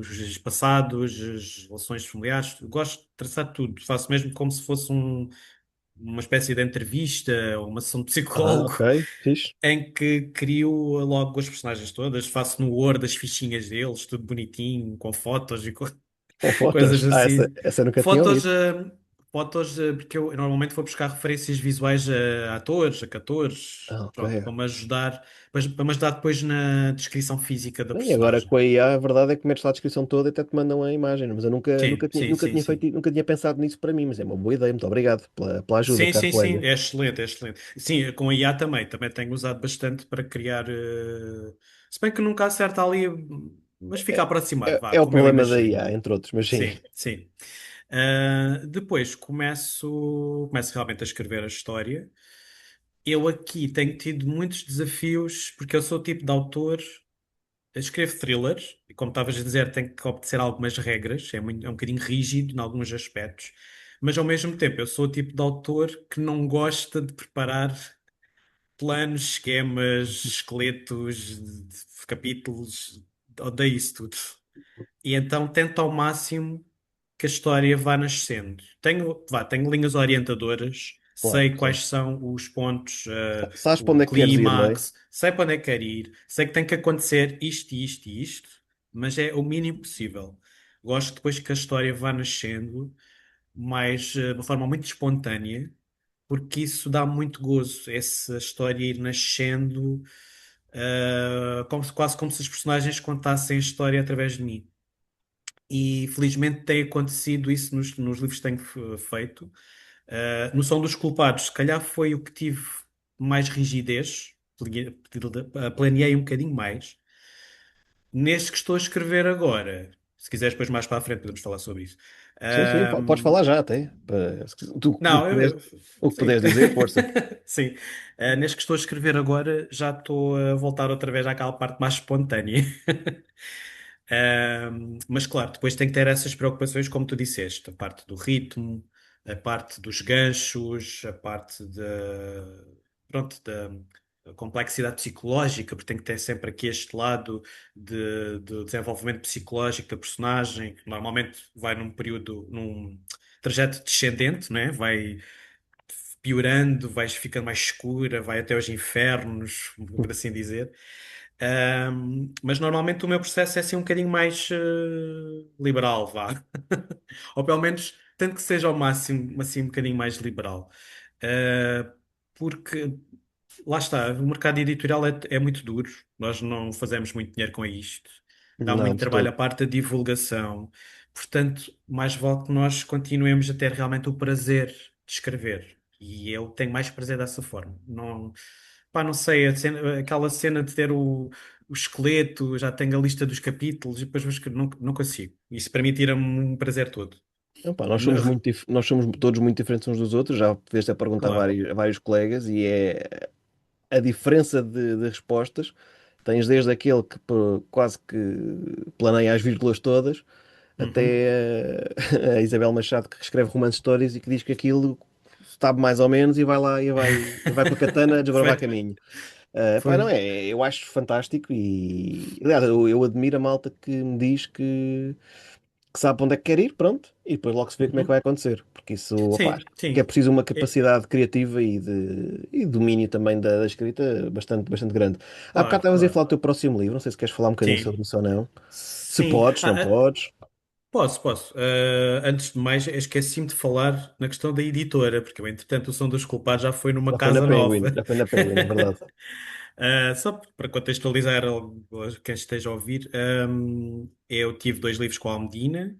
os passados, as relações familiares. Eu gosto de traçar tudo. Faço mesmo como se fosse uma espécie de entrevista ou uma sessão de Ah, psicólogo ok. Fixe. em que crio logo as personagens todas. Faço no Word as fichinhas deles, tudo bonitinho, com fotos e Com coisas fotos. Ah, essa, assim. essa eu nunca tinha Fotos, ouvido. porque eu normalmente vou buscar referências visuais a atores, a cantores, Ah, ok. pronto, para me ajudar depois na descrição física da E agora personagem. com a IA, a verdade é que metes lá a descrição toda e até te mandam a imagem. Mas eu nunca, Sim, nunca tinha, sim, nunca sim, tinha feito, sim. nunca tinha pensado nisso para mim, mas é uma boa ideia. Muito obrigado pela ajuda, Sim, caro sim, sim, colega. é excelente, é excelente. Sim, com a IA também tenho usado bastante para criar, se bem que nunca acerta ali, mas fica a aproximar, vá, É o como eu problema da imagino. IA, entre outros, mas sim. Sim, sim. Depois começo realmente a escrever a história. Eu aqui tenho tido muitos desafios, porque eu sou o tipo de autor, eu escrevo thrillers, e como estavas a dizer, tenho que obedecer a algumas regras, é um bocadinho rígido em alguns aspectos, mas ao mesmo tempo eu sou o tipo de autor que não gosta de preparar planos, esquemas, esqueletos, capítulos, odeio isso tudo. E então tento ao máximo que a história vá nascendo. Tenho linhas orientadoras, Claro sei que sim. quais são os pontos, Sabes para o onde é que queres ir, não é? clímax, sei para onde é que quero ir, sei que tem que acontecer isto, isto e isto, mas é o mínimo possível. Gosto depois que a história vá nascendo, de uma forma muito espontânea porque isso dá muito gozo, essa história ir nascendo, quase como se os personagens contassem a história através de mim. E felizmente tem acontecido isso nos livros que tenho feito. No Som dos Culpados, se calhar foi o que tive mais rigidez, planeei um bocadinho mais. Neste que estou a escrever agora, se quiseres depois mais para a frente podemos falar sobre isso. Sim, sim, podes Ahm, falar já até. O não, que puderes, o que sim. puderes dizer, força. Sim. Neste que estou a escrever agora, já estou a voltar outra vez àquela parte mais espontânea. Mas claro, depois tem que ter essas preocupações, como tu disseste, a parte do ritmo, a parte dos ganchos, a parte pronto, da complexidade psicológica, porque tem que ter sempre aqui este lado de desenvolvimento psicológico da personagem, que normalmente vai num período, num trajeto descendente, né? Vai piorando, vai ficando mais escura, vai até aos infernos, por assim dizer. Mas normalmente o meu processo é assim um bocadinho mais liberal, vá. Ou pelo menos tanto que seja ao máximo assim um bocadinho mais liberal. Ah, porque lá está, o mercado editorial é muito duro, nós não fazemos muito dinheiro com isto, dá Não, muito de trabalho todo. a parte da divulgação, portanto, mais vale que nós continuemos a ter realmente o prazer de escrever. E eu tenho mais prazer dessa forma. Não, pá, não sei, aquela cena de ter o esqueleto, já tenho a lista dos capítulos e depois vou escrever, não consigo. Isso para mim tira-me um prazer todo. Epá, nós somos todos muito diferentes uns dos outros. Já fizeste a pergunta Claro. a vários colegas e é a diferença de respostas. Tens desde aquele que quase que planeia as vírgulas todas, Uhum. até a Isabel Machado que escreve romance stories e que diz que aquilo sabe mais ou menos e vai lá e vai com a katana desbravar Foi, caminho. Pá, não foi. é? Eu acho fantástico e, aliás, eu admiro a malta que me diz que sabe para onde é que quer ir, pronto, e depois logo se vê como é que vai Uhum. acontecer, porque isso, opá, acho Sim, que é sim. preciso uma É, capacidade criativa e domínio também da escrita bastante grande. Há bocado claro, estavas a claro. falar do teu próximo livro, não sei se queres falar um bocadinho sobre Sim, isso ou não. Se sim. podes, não podes. Posso, posso. Antes de mais, esqueci-me de falar na questão da editora, porque eu, entretanto, o Som dos Culpados já foi numa Já foi na casa Penguin, nova. já foi na Penguin, é verdade. Só para contextualizar quem esteja a ouvir, eu tive dois livros com a Almedina.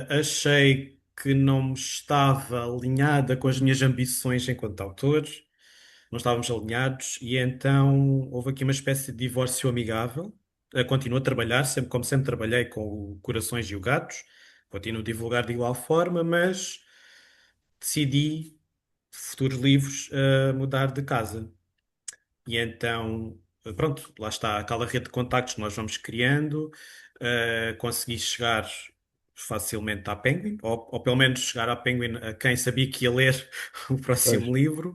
Achei que não me estava alinhada com as minhas ambições enquanto autor, não estávamos alinhados, e então houve aqui uma espécie de divórcio amigável. Continuo a trabalhar, sempre como sempre trabalhei com o Corações e o Gatos, continuo a divulgar de igual forma, mas decidi, futuros livros, mudar de casa. E então, pronto, lá está aquela rede de contactos que nós vamos criando. Consegui chegar facilmente à Penguin, ou pelo menos chegar à Penguin a quem sabia que ia ler o Pois. próximo livro,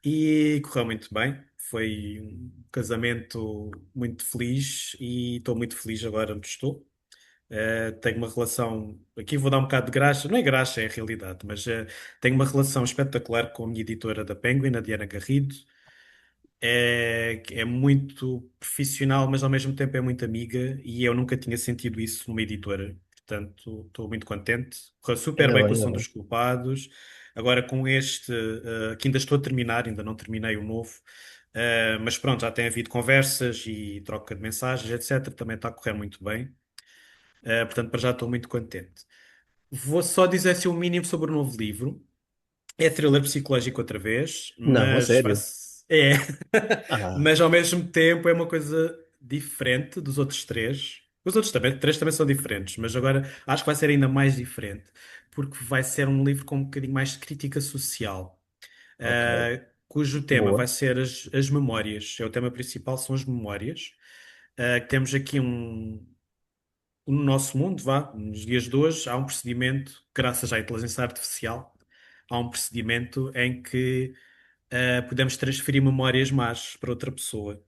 e correu muito bem. Foi um casamento muito feliz e estou muito feliz agora onde estou. Tenho uma relação, aqui vou dar um bocado de graxa, não é graxa, é a realidade, mas tenho uma relação espetacular com a minha editora da Penguin, a Diana Garrido. É muito profissional, mas ao mesmo tempo é muito amiga e eu nunca tinha sentido isso numa editora. Portanto, estou muito contente. Correu super Ainda bem bem, com o ainda Som bem. dos Culpados. Agora com este, que ainda estou a terminar, ainda não terminei o novo. Mas pronto, já tem havido conversas e troca de mensagens, etc. Também está a correr muito bem. Portanto, para já estou muito contente. Vou só dizer assim o mínimo sobre o novo livro. É thriller psicológico outra vez, Não, a mas sério. é. Ah, Mas ao mesmo tempo é uma coisa diferente dos outros três. Os outros também, três também são diferentes, mas agora acho que vai ser ainda mais diferente, porque vai ser um livro com um bocadinho mais de crítica social, ok. cujo tema vai Boa. ser as memórias. É o tema principal, são as memórias. Que temos aqui no nosso mundo, vá, nos dias de hoje, há um procedimento, graças à inteligência artificial, há um procedimento em que podemos transferir memórias más para outra pessoa.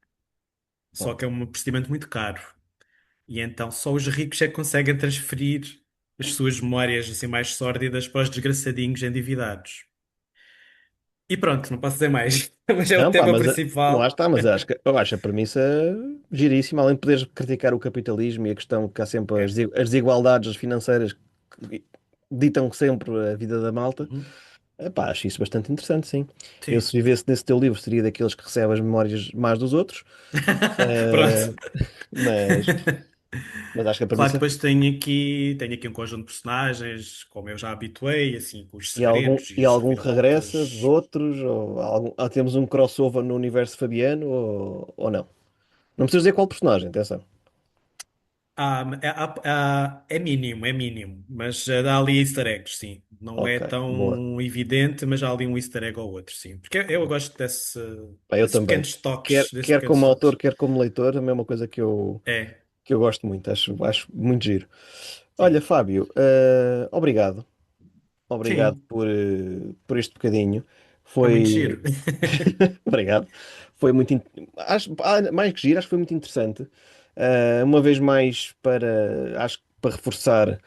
Só que é um procedimento muito caro. E então só os ricos é que conseguem transferir as suas memórias assim mais sórdidas para os desgraçadinhos endividados. E pronto, não posso dizer mais. Mas é o Não, pá, tema mas lá principal. está, mas eu acho a premissa giríssima, além de poderes criticar o capitalismo e a questão que há sempre É. as desigualdades financeiras que ditam sempre a vida da malta. Uhum. Epá, acho isso bastante interessante, sim. Eu, Sim. se vivesse nesse teu livro, seria daqueles que recebe as memórias mais dos outros. Pronto. Eh, mas, mas acho que a Claro que premissa. depois tenho aqui um conjunto de personagens, como eu já habituei, assim, com os segredos e E as algum que regressa de reviravoltas. outros? Ou temos um crossover no universo Fabiano? Ou não? Não precisas dizer qual personagem, atenção. É mínimo, é mínimo, mas há ali easter eggs, sim. Não é Ok, boa. tão evidente, mas há ali um easter egg ou outro, sim. Porque eu gosto Pá, eu desses também. pequenos toques, desses Quer pequenos como autor, toques. quer como leitor, também é uma coisa É, que eu gosto muito. Acho muito giro. Olha, sim. Fábio, obrigado. Obrigado Sim, por este bocadinho. foi muito Foi. giro. Obrigado. Foi muito. Mais que giro, acho que foi muito interessante. Uma vez mais, acho que para reforçar,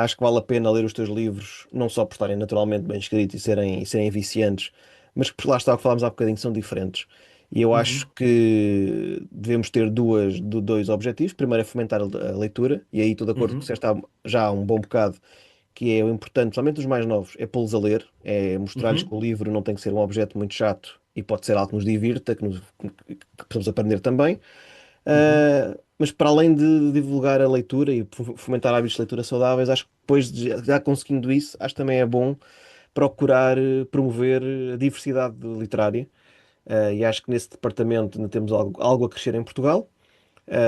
acho que vale a pena ler os teus livros, não só por estarem naturalmente bem escritos e serem viciantes, mas que por lá está o que falámos há bocadinho, são diferentes. E eu acho Uhum, que devemos ter dois objetivos. Primeiro é fomentar a leitura, e aí estou de acordo com o que uhum, disseste já há um bom bocado, que é o importante, principalmente os mais novos, é pô-los a ler, é mostrar-lhes que uhum, o livro não tem que ser um objeto muito chato e pode ser algo que nos divirta, que possamos aprender também. uhum. Mas para além de divulgar a leitura e fomentar hábitos de leitura saudáveis, acho que depois de já conseguindo isso, acho que também é bom procurar promover a diversidade literária. E acho que nesse departamento ainda temos algo a crescer em Portugal.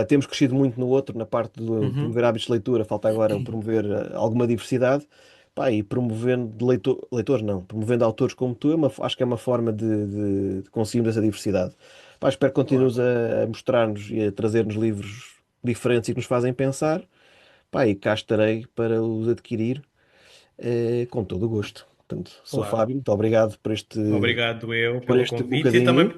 Temos crescido muito no outro, na parte de Uhum. promover hábitos de leitura, falta agora o promover alguma diversidade. Pá, e promovendo leitores não, promovendo autores como tu, acho que é uma forma de conseguirmos essa diversidade. Pá, espero que continues Claro, a mostrar-nos e a trazer-nos livros diferentes e que nos fazem pensar. Pá, e cá estarei para os adquirir com todo o gosto. Portanto, sou claro. Fábio, muito obrigado Obrigado eu por pelo este convite e também bocadinho.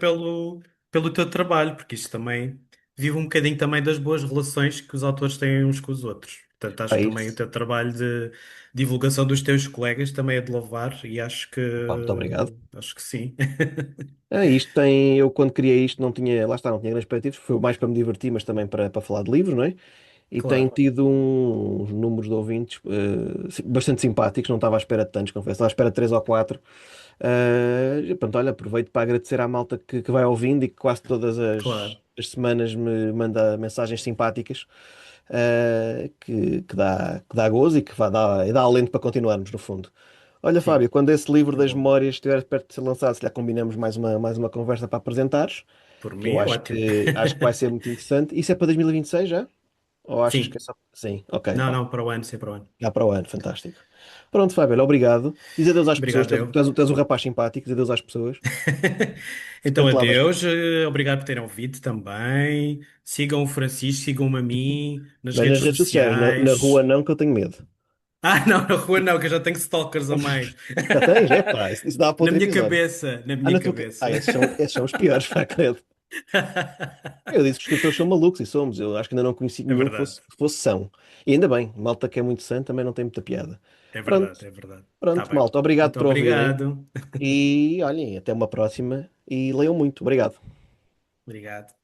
pelo teu trabalho, porque isto também vive um bocadinho também das boas relações que os autores têm uns com os outros. Portanto, acho Pá, que também o isso. teu trabalho de divulgação dos teus colegas também é de louvar e Pá, muito obrigado. acho que sim. Isto eu quando criei isto não tinha, lá está, não tinha grandes expectativas, foi mais para me divertir, mas também para falar de livros, não é? E tem Claro, tido uns números de ouvintes bastante simpáticos, não estava à espera de tantos, confesso, estava à espera de três ou quatro. E pronto, olha, aproveito para agradecer à malta que vai ouvindo e que quase todas claro, as semanas me manda mensagens simpáticas, que dá gozo e e dá alento para continuarmos, no fundo. Olha, sim, Fábio, quando esse livro é das bom. memórias estiver perto de ser lançado, se já combinamos mais uma conversa para apresentares, Por que mim eu é ótimo. acho que vai ser muito interessante. Isso é para 2026 já? Ou achas que é Sim, só. Sim, ok, não, pá. não, para o ano, sim, para o ano. Já para o ano, fantástico. Pronto, Fábio, olha, obrigado. Diz adeus às pessoas, Obrigado eu. tu és um rapaz simpático, diz adeus às pessoas. Então, Depois te lavas. adeus. Obrigado por terem ouvido também. Sigam o Francisco, sigam-me a mim nas Mas redes nas redes sociais, na rua sociais. não, que eu tenho medo. Não, na rua não, que eu já tenho stalkers a mais. Já tens? É pá, isso dá para Na outro minha episódio. cabeça, na minha cabeça. Esses são os piores, pá, credo. Eu disse que os escritores são malucos e somos. Eu acho que ainda não conheci É nenhum verdade, que fosse são. E ainda bem, malta que é muito sã também não tem muita piada. é Pronto, verdade, é verdade. Tá pronto, bem. malta. Obrigado Muito por ouvirem. obrigado. E olhem, até uma próxima. E leiam muito. Obrigado. Obrigado.